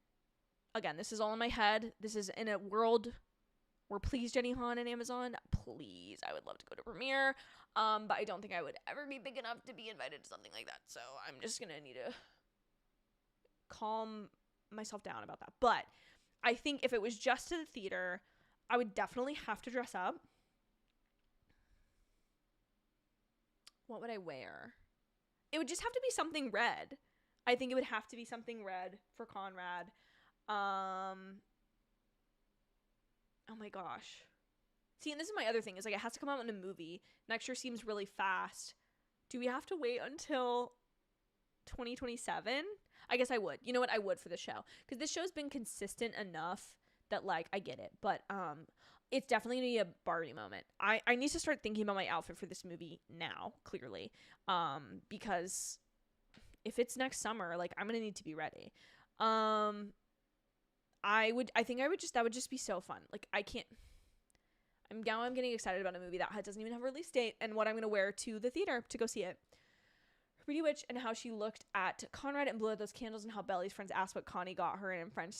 Again, this is all in my head. This is in a world where, please, Jenny Han and Amazon, please, I would love to go to premiere, but I don't think I would ever be big enough to be invited to something like that, so I'm just gonna need to calm myself down about that. But I think if it was just to the theater, I would definitely have to dress up. What would I wear? It would just have to be something red. I think it would have to be something red for Conrad. Oh my gosh. See, and this is my other thing, is like it has to come out in a movie. Next year seems really fast. Do we have to wait until 2027? I guess I would. You know what? I would for the show. Because this show's been consistent enough that like I get it. But it's definitely gonna be a Barbie moment. I need to start thinking about my outfit for this movie now, clearly. Because if it's next summer, like, I'm gonna need to be ready. That would just be so fun. Like, I'm getting excited about a movie that doesn't even have a release date, and what I'm gonna wear to the theater to go see it. Pretty Witch, and how she looked at Conrad and blew out those candles, and how Belly's friends asked what Connie got her, and in French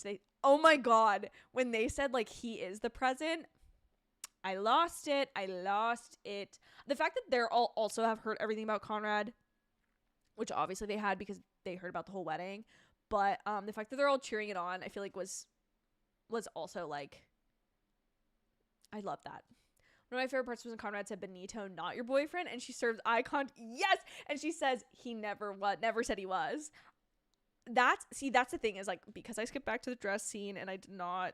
oh my god, when they said, like, he is the present, I lost it. The fact that they're all also have heard everything about Conrad, which obviously they had because they heard about the whole wedding, but the fact that they're all cheering it on, I feel like was also, like, I love that. One of my favorite parts was when Conrad said, Benito, not your boyfriend, and she serves eye contact. Yes! And she says, he never said he was. That's the thing, is, like, because I skipped back to the dress scene and I did not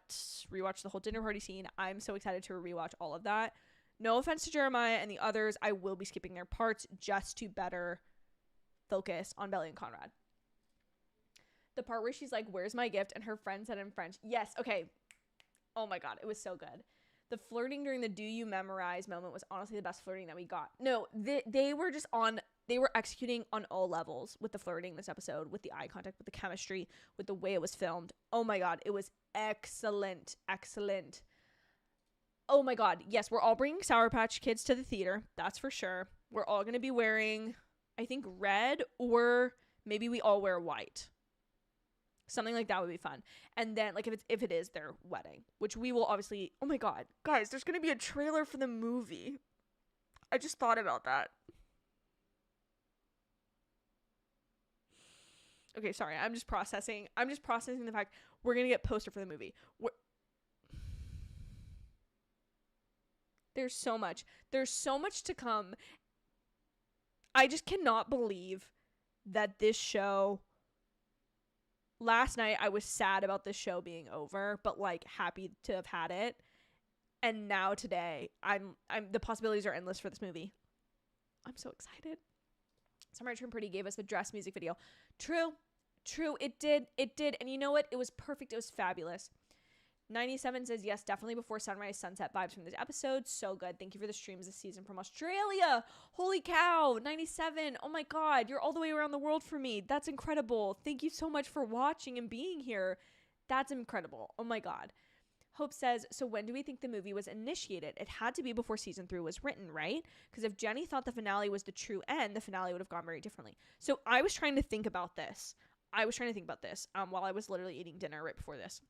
rewatch the whole dinner party scene, I'm so excited to rewatch all of that. No offense to Jeremiah and the others, I will be skipping their parts just to better focus on Belly and Conrad. The part where she's like, where's my gift? And her friend said in French, yes, okay. Oh my god, it was so good. The flirting during the do you memorize moment was honestly the best flirting that we got. No, they were executing on all levels with the flirting this episode, with the eye contact, with the chemistry, with the way it was filmed. Oh my god, it was excellent. Oh my god, yes, we're all bringing Sour Patch Kids to the theater, that's for sure. We're all going to be wearing, I think, red, or maybe we all wear white. Something like that would be fun. And then, like, if it is their wedding, which we will obviously, oh my god, guys, there's going to be a trailer for the movie. I just thought about that. Okay, sorry, I'm just processing the fact we're going to get poster for the movie. There's so much to come. I just cannot believe that this show, last night I was sad about this show being over, but, like, happy to have had it. And now today, I'm the possibilities are endless for this movie. I'm so excited. Summer Turned Pretty gave us the dress music video. True, it did. And you know what? It was perfect. It was fabulous. 97 says, yes, definitely before sunrise, sunset vibes from this episode. So good. Thank you for the streams this season from Australia. Holy cow. 97. Oh my god. You're all the way around the world for me. That's incredible. Thank you so much for watching and being here. That's incredible. Oh my god. Hope says, so when do we think the movie was initiated? It had to be before season 3 was written, right? Because if Jenny thought the finale was the true end, the finale would have gone very differently. So I was trying to think about this. While I was literally eating dinner right before this.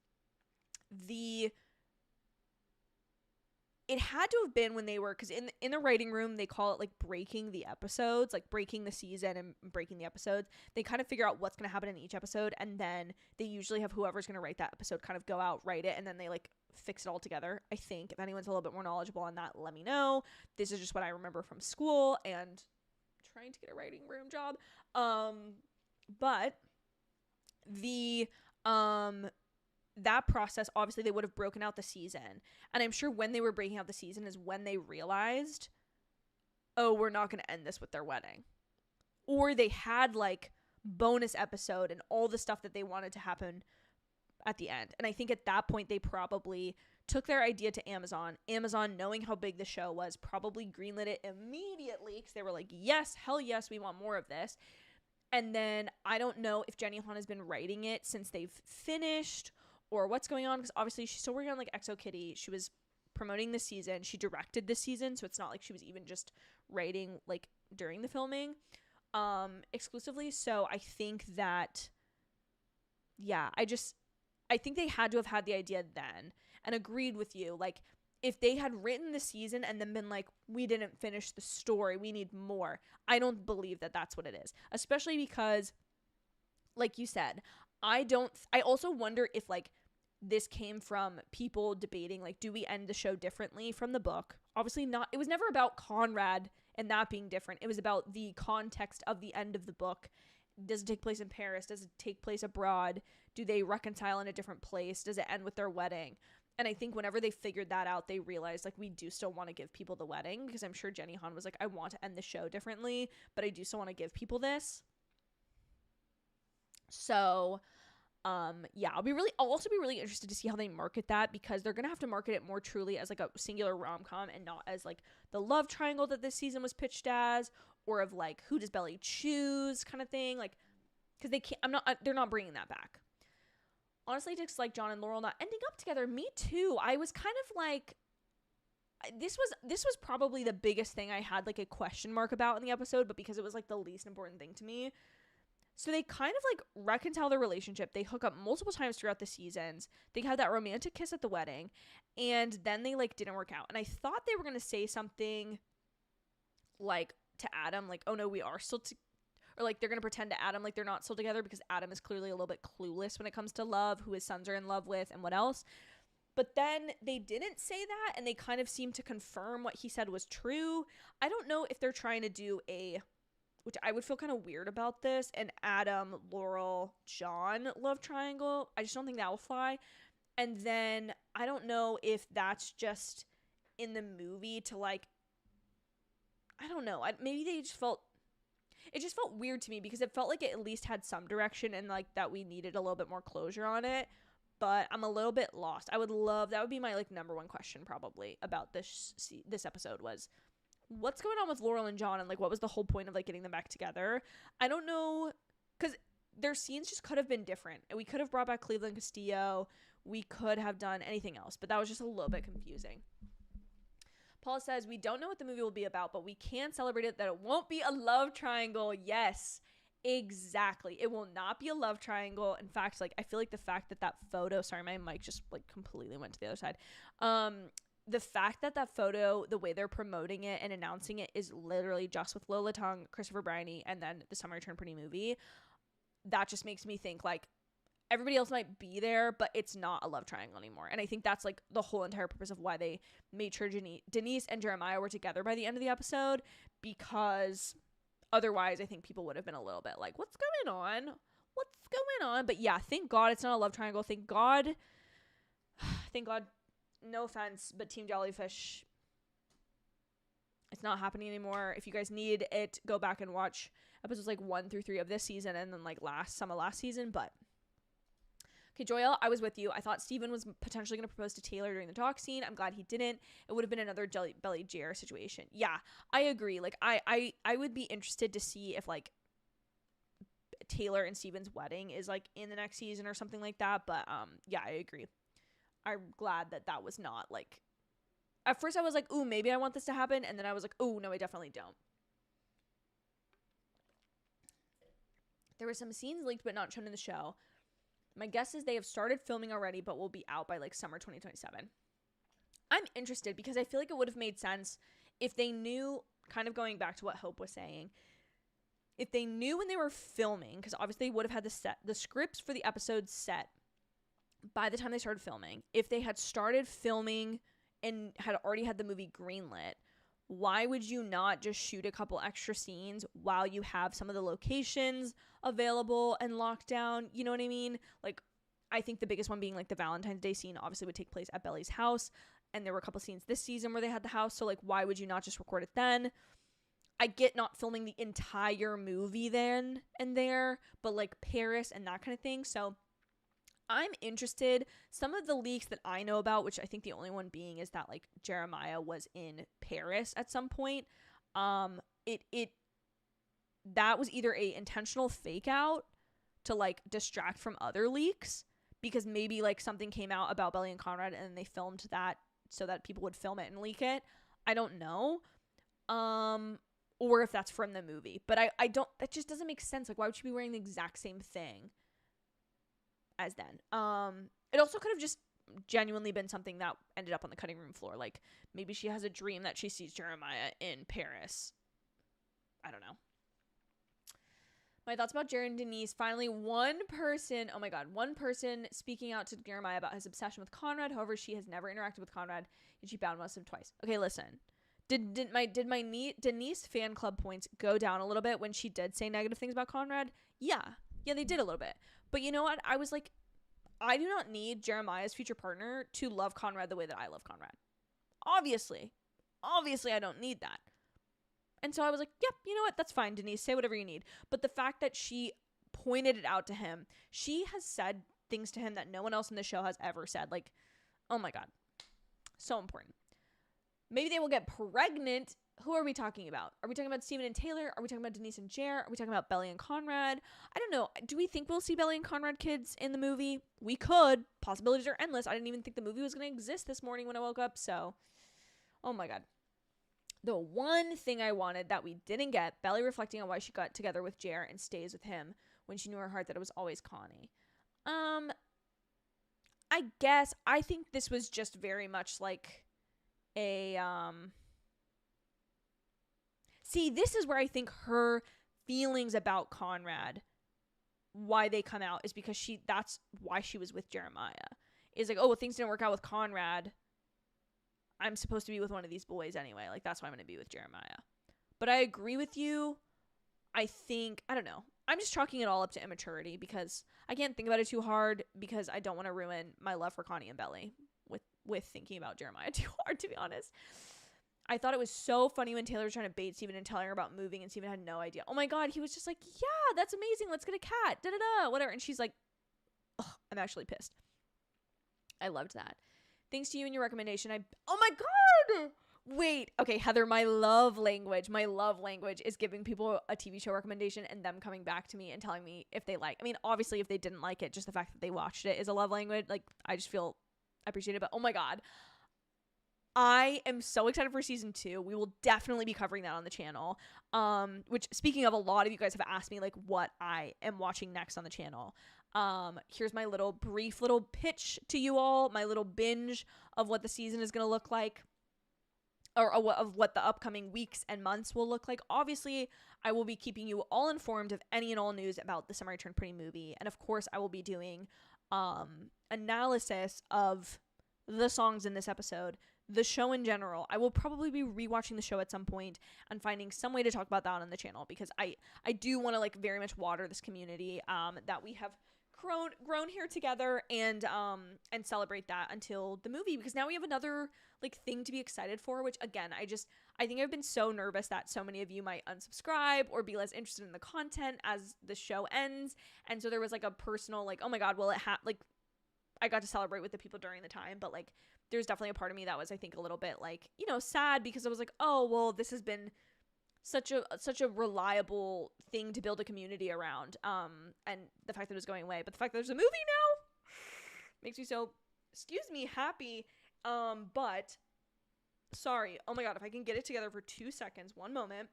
It had to have been when they were, because in the writing room they call it, like, breaking the episodes, like breaking the season and breaking the episodes. They kind of figure out what's going to happen in each episode, and then they usually have whoever's going to write that episode kind of go out, write it, and then they, like, fix it all together. I think if anyone's a little bit more knowledgeable on that, let me know. This is just what I remember from school and trying to get a writing room job. But that process, obviously they would have broken out the season, and I'm sure when they were breaking out the season is when they realized, oh, we're not going to end this with their wedding, or they had, like, bonus episode and all the stuff that they wanted to happen at the end. And I think at that point they probably took their idea to Amazon, knowing how big the show was, probably greenlit it immediately because they were like, yes, hell yes, we want more of this. And then I don't know if Jenny Han has been writing it since they've finished, or what's going on, because obviously she's still working on, like, Exo Kitty. She was promoting the season. She directed this season, so it's not like she was even just writing, like, during the filming exclusively. So I think that, yeah, I think they had to have had the idea then and agreed with you. Like, if they had written the season and then been like, we didn't finish the story, we need more, I don't believe that that's what it is. Especially because, like you said, I also wonder if, like, this came from people debating, like, do we end the show differently from the book? Obviously not. It was never about Conrad and that being different. It was about the context of the end of the book. Does it take place in Paris? Does it take place abroad? Do they reconcile in a different place? Does it end with their wedding? And I think whenever they figured that out, they realized, like, we do still want to give people the wedding, because I'm sure Jenny Han was like, I want to end the show differently, but I do still want to give people this. So, yeah, I'll also be really interested to see how they market that, because they're going to have to market it more truly as, like, a singular rom-com and not as, like, the love triangle that this season was pitched as, or of, like, who does Belly choose kind of thing. Like, because they can't. They're not bringing that back. Honestly, just like John and Laurel not ending up together, me too. I was kind of like, this was probably the biggest thing I had like a question mark about in the episode, but because it was like the least important thing to me. So they kind of like reconcile their relationship. They hook up multiple times throughout the seasons. They had that romantic kiss at the wedding, and then they like didn't work out. And I thought they were gonna say something like to Adam, like, oh no, we are still or like they're gonna pretend to Adam like they're not still together, because Adam is clearly a little bit clueless when it comes to love, who his sons are in love with, and what else. But then they didn't say that, and they kind of seemed to confirm what he said was true. I don't know if they're trying to do which I would feel kind of weird about this, an Adam, Laurel, John love triangle. I just don't think that will fly. And then I don't know if that's just in the movie to like, I don't know. Maybe it just felt weird to me, because it felt like it at least had some direction, and like that we needed a little bit more closure on it. But I'm a little bit lost. That would be my like number one question probably about this episode was, what's going on with Laurel and John, and like what was the whole point of like getting them back together? I don't know, because their scenes just could have been different. We could have brought back Cleveland Castillo. We could have done anything else, but that was just a little bit confusing. Paula says, we don't know what the movie will be about, but we can celebrate it that it won't be a love triangle. Yes, exactly. It will not be a love triangle. In fact, like I feel like the fact that photo, sorry, my mic just like completely went to the other side. The fact that photo, the way they're promoting it and announcing it is literally just with Lola Tung, Christopher Briney, and then the Summer I Turned Pretty movie, that just makes me think like everybody else might be there, but it's not a love triangle anymore. And I think that's like the whole entire purpose of why they made sure Denise and Jeremiah were together by the end of the episode, because otherwise I think people would have been a little bit like, what's going on? But yeah, thank God it's not a love triangle. Thank God. No offense, but Team Jellyfish, it's not happening anymore. If you guys need it, go back and watch episodes like 1 through 3 of this season, and then like some of last season. But okay, Joelle, I was with you. I thought Steven was potentially going to propose to Taylor during the talk scene. I'm glad he didn't. It would have been another Belly Jer situation. Yeah, I agree. Like I would be interested to see if like Taylor and Steven's wedding is like in the next season or something like that. But yeah, I agree. I'm glad that was not like, at first I was like, ooh, maybe I want this to happen, and then I was like, ooh, no, I definitely don't. There were some scenes leaked but not shown in the show. My guess is they have started filming already, but will be out by like summer 2027. I'm interested, because I feel like it would have made sense if they knew, kind of going back to what Hope was saying, if they knew when they were filming, because obviously they would have had the scripts for the episodes set by the time they started filming. If they had started filming and had already had the movie greenlit, why would you not just shoot a couple extra scenes while you have some of the locations available and locked down? You know what I mean? Like, I think the biggest one being like the Valentine's Day scene obviously would take place at Belly's house, and there were a couple scenes this season where they had the house, so like why would you not just record it then? I get not filming the entire movie then and there, but like Paris and that kind of thing. So I'm interested. Some of the leaks that I know about, which I think the only one being is that like Jeremiah was in Paris at some point. That was either a intentional fake out to like distract from other leaks, because maybe like something came out about Belly and Conrad and they filmed that so that people would film it and leak it. I don't know. Or if that's from the movie, but I don't, that just doesn't make sense. Like, why would you be wearing the exact same thing as then? It also could have just genuinely been something that ended up on the cutting room floor. Like, maybe she has a dream that she sees Jeremiah in Paris. I don't know. My thoughts about Jared and Denise. Finally, one person speaking out to Jeremiah about his obsession with Conrad. However, she has never interacted with Conrad, and she bound us him twice. Okay, listen. Did my Denise fan club points go down a little bit when she did say negative things about Conrad? Yeah, they did a little bit. But you know what? I was like, I do not need Jeremiah's future partner to love Conrad the way that I love Conrad. Obviously, I don't need that. And so I was like, yep, you know what? That's fine, Denise. Say whatever you need. But the fact that she pointed it out to him, she has said things to him that no one else in the show has ever said. Like, oh my God. So important. Maybe they will get pregnant. who are we talking about? Are we talking about Steven and Taylor? Are we talking about Denise and Jer? Are we talking about Belly and Conrad? I don't know. Do we think we'll see Belly and Conrad kids in the movie? We could. Possibilities are endless. I didn't even think the movie was going to exist this morning when I woke up. So, oh my God. The one thing I wanted that we didn't get, Belly reflecting on why she got together with Jer and stays with him when she knew in her heart that it was always Connie. I guess I think this was just very much like a see, this is where I think her feelings about Conrad, why they come out, is because that's why she was with Jeremiah. Is like, oh, well, things didn't work out with Conrad. I'm supposed to be with one of these boys anyway. Like, that's why I'm going to be with Jeremiah. But I agree with you. I don't know. I'm just chalking it all up to immaturity because I can't think about it too hard because I don't want to ruin my love for Connie and Belly with thinking about Jeremiah too hard, to be honest. I thought it was so funny when Taylor was trying to bait Steven and telling her about moving, and Steven had no idea. Oh my God, he was just like, yeah, that's amazing. Let's get a cat. Da-da-da, whatever. And she's like, ugh, I'm actually pissed. I loved that. Thanks to you and your recommendation, oh my God! Wait, okay, Heather, my love language is giving people a TV show recommendation and them coming back to me and telling me if they like. I mean, obviously, if they didn't like it, just the fact that they watched it is a love language. Like, I just feel appreciated. But oh my God, I am so excited for season 2. We will definitely be covering that on the channel. Which, speaking of, a lot of you guys have asked me like what I am watching next on the channel. Here's my brief little pitch to you all, my little binge of what the season is going to look like, or of what the upcoming weeks and months will look like. Obviously, I will be keeping you all informed of any and all news about the Summer I Turned Pretty movie. And of course, I will be doing analysis of the songs in this episode, the show in general. I will probably be rewatching the show at some point and finding some way to talk about that on the channel because I do want to like very much water this community that we have grown here together and celebrate that until the movie, because now we have another like thing to be excited for, which again, I think I've been so nervous that so many of you might unsubscribe or be less interested in the content as the show ends. And so there was like a personal like, oh my God, will it like I got to celebrate with the people during the time, but like there's definitely a part of me that was, I think, a little bit like, you know, sad because I was like, oh, well, this has been such a reliable thing to build a community around, and the fact that it was going away, but the fact that there's a movie now makes me so, happy. But sorry, oh my God, if I can get it together for 2 seconds, one moment.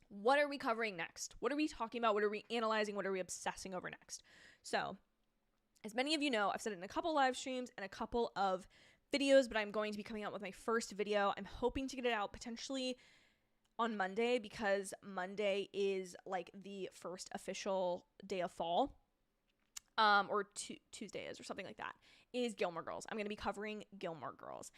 What are we covering next? What are we talking about? What are we analyzing? What are we obsessing over next? So, as many of you know, I've said it in a couple live streams and a couple of videos, but I'm going to be coming out with my first video. I'm hoping to get it out potentially on Monday because Monday is like the first official day of fall, or Tuesday is, or something like that, is Gilmore Girls. I'm going to be covering Gilmore Girls.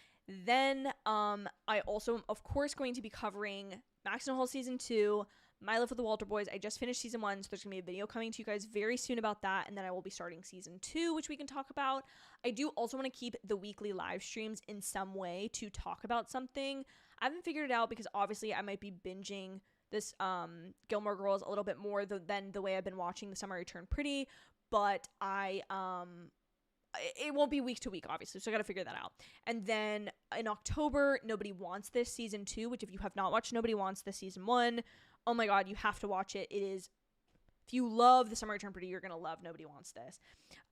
Then I also am, of course, going to be covering Max and Hall Season 2, My Life with the Walter Boys. I just finished Season 1, so there's going to be a video coming to you guys very soon about that, and then I will be starting Season 2, which we can talk about. I do also want to keep the weekly live streams in some way to talk about something. I haven't figured it out because obviously I might be binging this Gilmore Girls a little bit more than the way I've been watching The Summer I Turned Pretty, but it won't be week to week, obviously, so I gotta figure that out. And then in October, Nobody Wants This Season 2, which if you have not watched Nobody Wants This Season 1, oh my God, you have to watch it. It is, if you love The Summer I Turned Pretty, you're gonna love Nobody Wants This.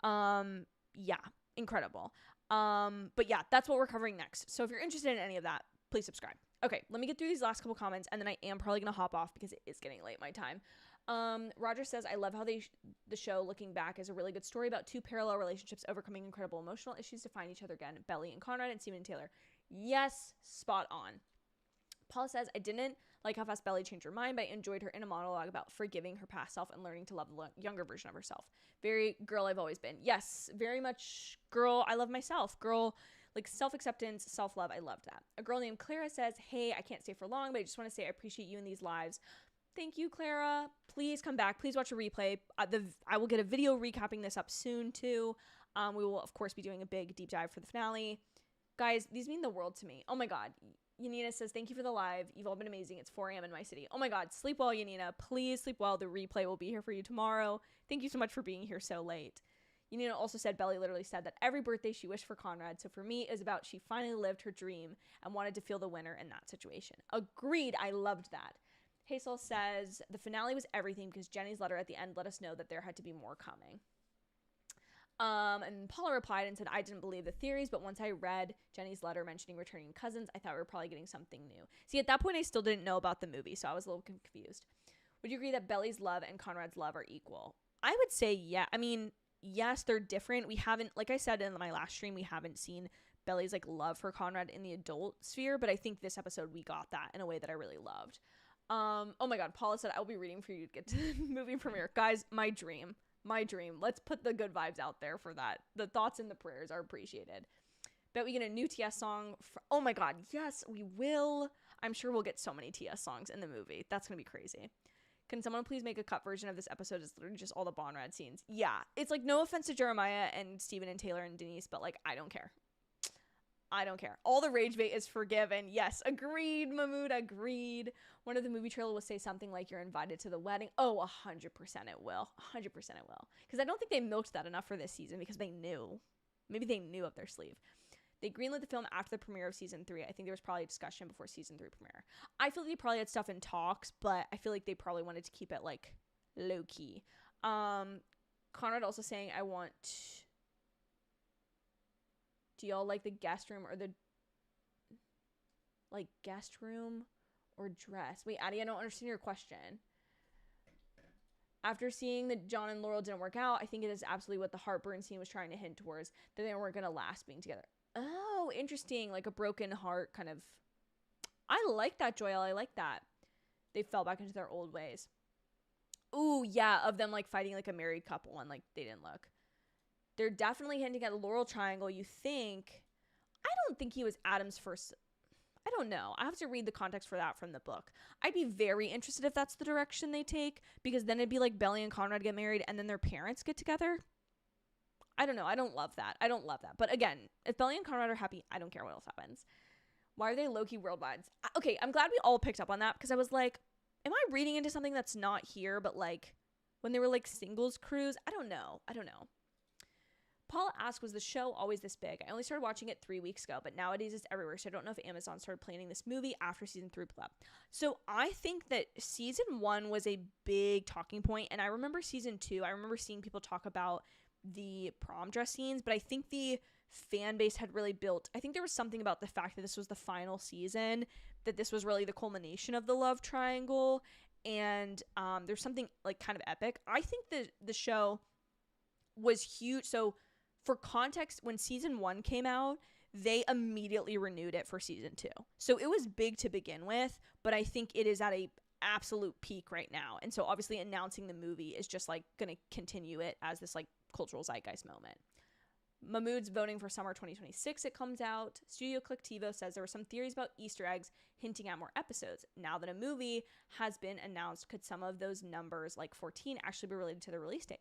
Yeah, incredible. But yeah, that's what we're covering next. So if you're interested in any of that, please subscribe. Okay, let me get through these last couple comments, and then I am probably gonna hop off because it is getting late my time. Roger says, I love how the show, looking back, is a really good story about two parallel relationships overcoming incredible emotional issues to find each other again. Belly and Conrad and Steven and Taylor. Yes, spot on. Paula says, I didn't like how fast Belly changed her mind, but I enjoyed her inner monologue about forgiving her past self and learning to love the younger version of herself. Very girl I've always been. Yes, very much girl I love myself. Girl, like self-acceptance, self-love. I loved that. A girl named Clara says, hey, I can't stay for long, but I just want to say I appreciate you in these lives. Thank you, Clara. Please come back. Please watch a replay. I will get a video recapping this up soon, too. We will, of course, be doing a big deep dive for the finale. Guys, these mean the world to me. Oh, my God. Yanina says, thank you for the live. You've all been amazing. It's 4 a.m. in my city. Oh, my God. Sleep well, Yanina. Please sleep well. The replay will be here for you tomorrow. Thank you so much for being here so late. Yanina also said Belly literally said that every birthday she wished for Conrad. So for me, it was about she finally lived her dream and wanted to feel the winner in that situation. Agreed. I loved that. Hazel says the finale was everything because Jenny's letter at the end let us know that there had to be more coming. And Paula replied and said, I didn't believe the theories, but once I read Jenny's letter mentioning returning cousins, I thought we were probably getting something new. See, at that point, I still didn't know about the movie, so I was a little confused. Would you agree that Belly's love and Conrad's love are equal? I would say, yeah. I mean, yes, they're different. We haven't, like I said in my last stream, we haven't seen Belly's like love for Conrad in the adult sphere, but I think this episode we got that in a way that I really loved. Oh my God, Paula said, I'll be reading for you to get to the movie premiere. Guys, my dream. Let's put the good vibes out there for that. The thoughts and the prayers are appreciated. Bet we get a new TS song. Oh my God, yes, we will. I'm sure we'll get so many TS songs in the movie. That's going to be crazy. Can someone please make a cut version of this episode? It's literally just all the Bonrad scenes. Yeah, it's like no offense to Jeremiah and Steven and Taylor and Denise, but like I don't care. All the rage bait is forgiven. Yes, agreed, Mahmood, agreed. One of the movie trailer will say something like you're invited to the wedding. Oh, 100% it will. 100% it will. Because I don't think they milked that enough for this season because they knew. Maybe they knew up their sleeve. They greenlit the film after the premiere of season 3. I think there was probably a discussion before season 3 premiere. I feel like they probably had stuff in talks, but I feel like they probably wanted to keep it like low key. Conrad also saying, I want... Do y'all like the guest room or the like guest room or dress? Wait, Addie, I don't understand your question. After seeing that John and Laurel didn't work out, I think it is absolutely what the heartburn scene was trying to hint towards, that they weren't going to last being together. Oh, interesting. Like a broken heart kind of. I like that, Joelle. I like that. They fell back into their old ways. Ooh, yeah, of them like fighting like a married couple and like they didn't look. They're definitely hinting at a Laurel triangle. You think? I don't think he was Adam's first. I don't know. I have to read the context for that from the book. I'd be very interested if that's the direction they take, because then it'd be like Belly and Conrad get married and then their parents get together. I don't know. I don't love that. But again, if Belly and Conrad are happy, I don't care what else happens. Why are they low-key worldwide? Okay, I'm glad we all picked up on that, because I was like, am I reading into something that's not here, but like when they were like singles cruise? I don't know. Paula asked, was the show always this big? I only started watching it 3 weeks ago, but nowadays it's everywhere. So I don't know if Amazon started planning this movie after season 3 blew up. So I think that season 1 was a big talking point. And I remember season 2, I remember seeing people talk about the prom dress scenes, but I think the fan base had really built. I think there was something about the fact that this was the final season, that this was really the culmination of the love triangle. And there's something like kind of epic. I think the show was huge. So for context, when season 1 came out, they immediately renewed it for season 2. So it was big to begin with, but I think it is at a absolute peak right now. And so obviously announcing the movie is just like going to continue it as this like cultural zeitgeist moment. Mahmood's voting for summer 2026. It comes out. Studio Click TiVo says there were some theories about Easter eggs hinting at more episodes. Now that a movie has been announced, could some of those numbers, like 14, actually be related to the release date?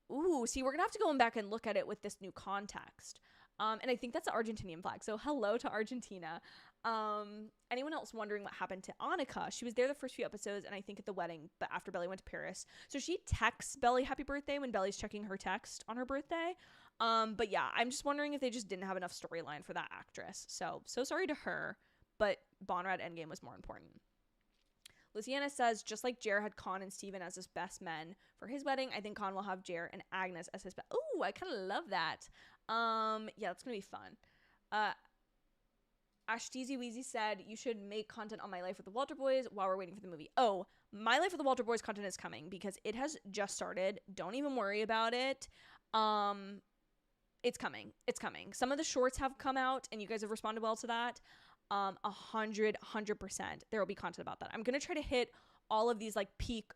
Ooh, see, we're going to have to go back and look at it with this new context. And I think that's the Argentinian flag. So hello to Argentina. Anyone else wondering what happened to Annika? She was there the first few episodes and I think at the wedding, but after Belly went to Paris. So she texts Belly happy birthday when Belly's checking her text on her birthday. But yeah, I'm just wondering if they just didn't have enough storyline for that actress. So sorry to her, but Bonrad Endgame was more important. Luciana says, just like Jer had Con and Steven as his best men for his wedding, I think Con will have Jer and Agnes as his best. Ooh, I kind of love that. Yeah, that's going to be fun. Ashteezy Weezy said, you should make content on My Life with the Walter Boys while we're waiting for the movie. Oh, My Life with the Walter Boys content is coming because it has just started. Don't even worry about it. It's coming. Some of the shorts have come out and you guys have responded well to that. 100% there will be content about that. I'm gonna try to hit all of these like peak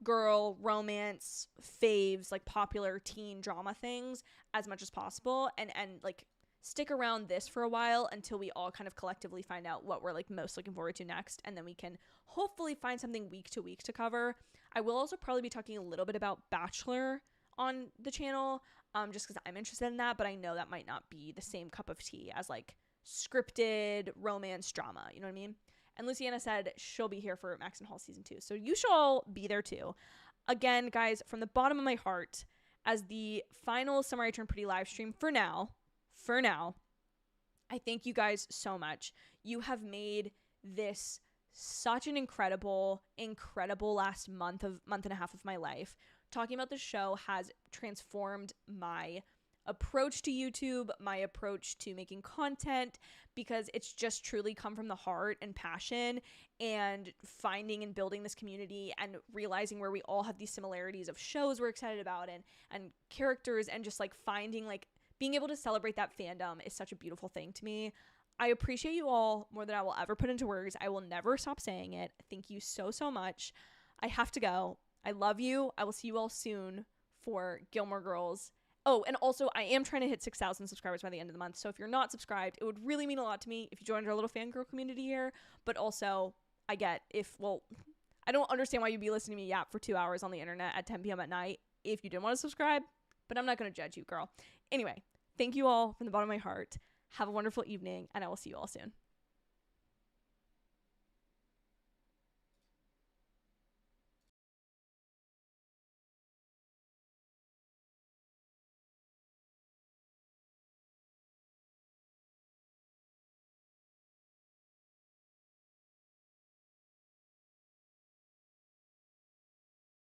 girl romance faves, like popular teen drama things as much as possible, and like stick around this for a while until we all kind of collectively find out what we're like most looking forward to next, and then we can hopefully find something week to week to cover. I will also probably be talking a little bit about Bachelor on the channel, just because I'm interested in that, but I know that might not be the same cup of tea as like scripted romance drama, you know what I mean? And Luciana said she'll be here for Max and Hall season 2, so you should all be there too. Again, guys, from the bottom of my heart, as the final Summer I Turned Pretty live stream for now. I thank you guys so much. You have made this such an incredible last month and a half of my life. Talking about the show has transformed my approach to YouTube, my approach to making content, because it's just truly come from the heart and passion, and finding and building this community and realizing where we all have these similarities of shows we're excited about and characters, and just like finding, like, being able to celebrate that fandom is such a beautiful thing to me. I appreciate you all more than I will ever put into words. I will never stop saying it. Thank you so, so much. I have to go. I love you. I will see you all soon for Gilmore Girls. Oh, and also I am trying to hit 6,000 subscribers by the end of the month. So if you're not subscribed, it would really mean a lot to me if you joined our little fangirl community here. But also, I don't understand why you'd be listening to me yap for 2 hours on the internet at 10 p.m. at night if you didn't want to subscribe. But I'm not going to judge you, girl. Anyway, thank you all from the bottom of my heart. Have a wonderful evening, and I will see you all soon.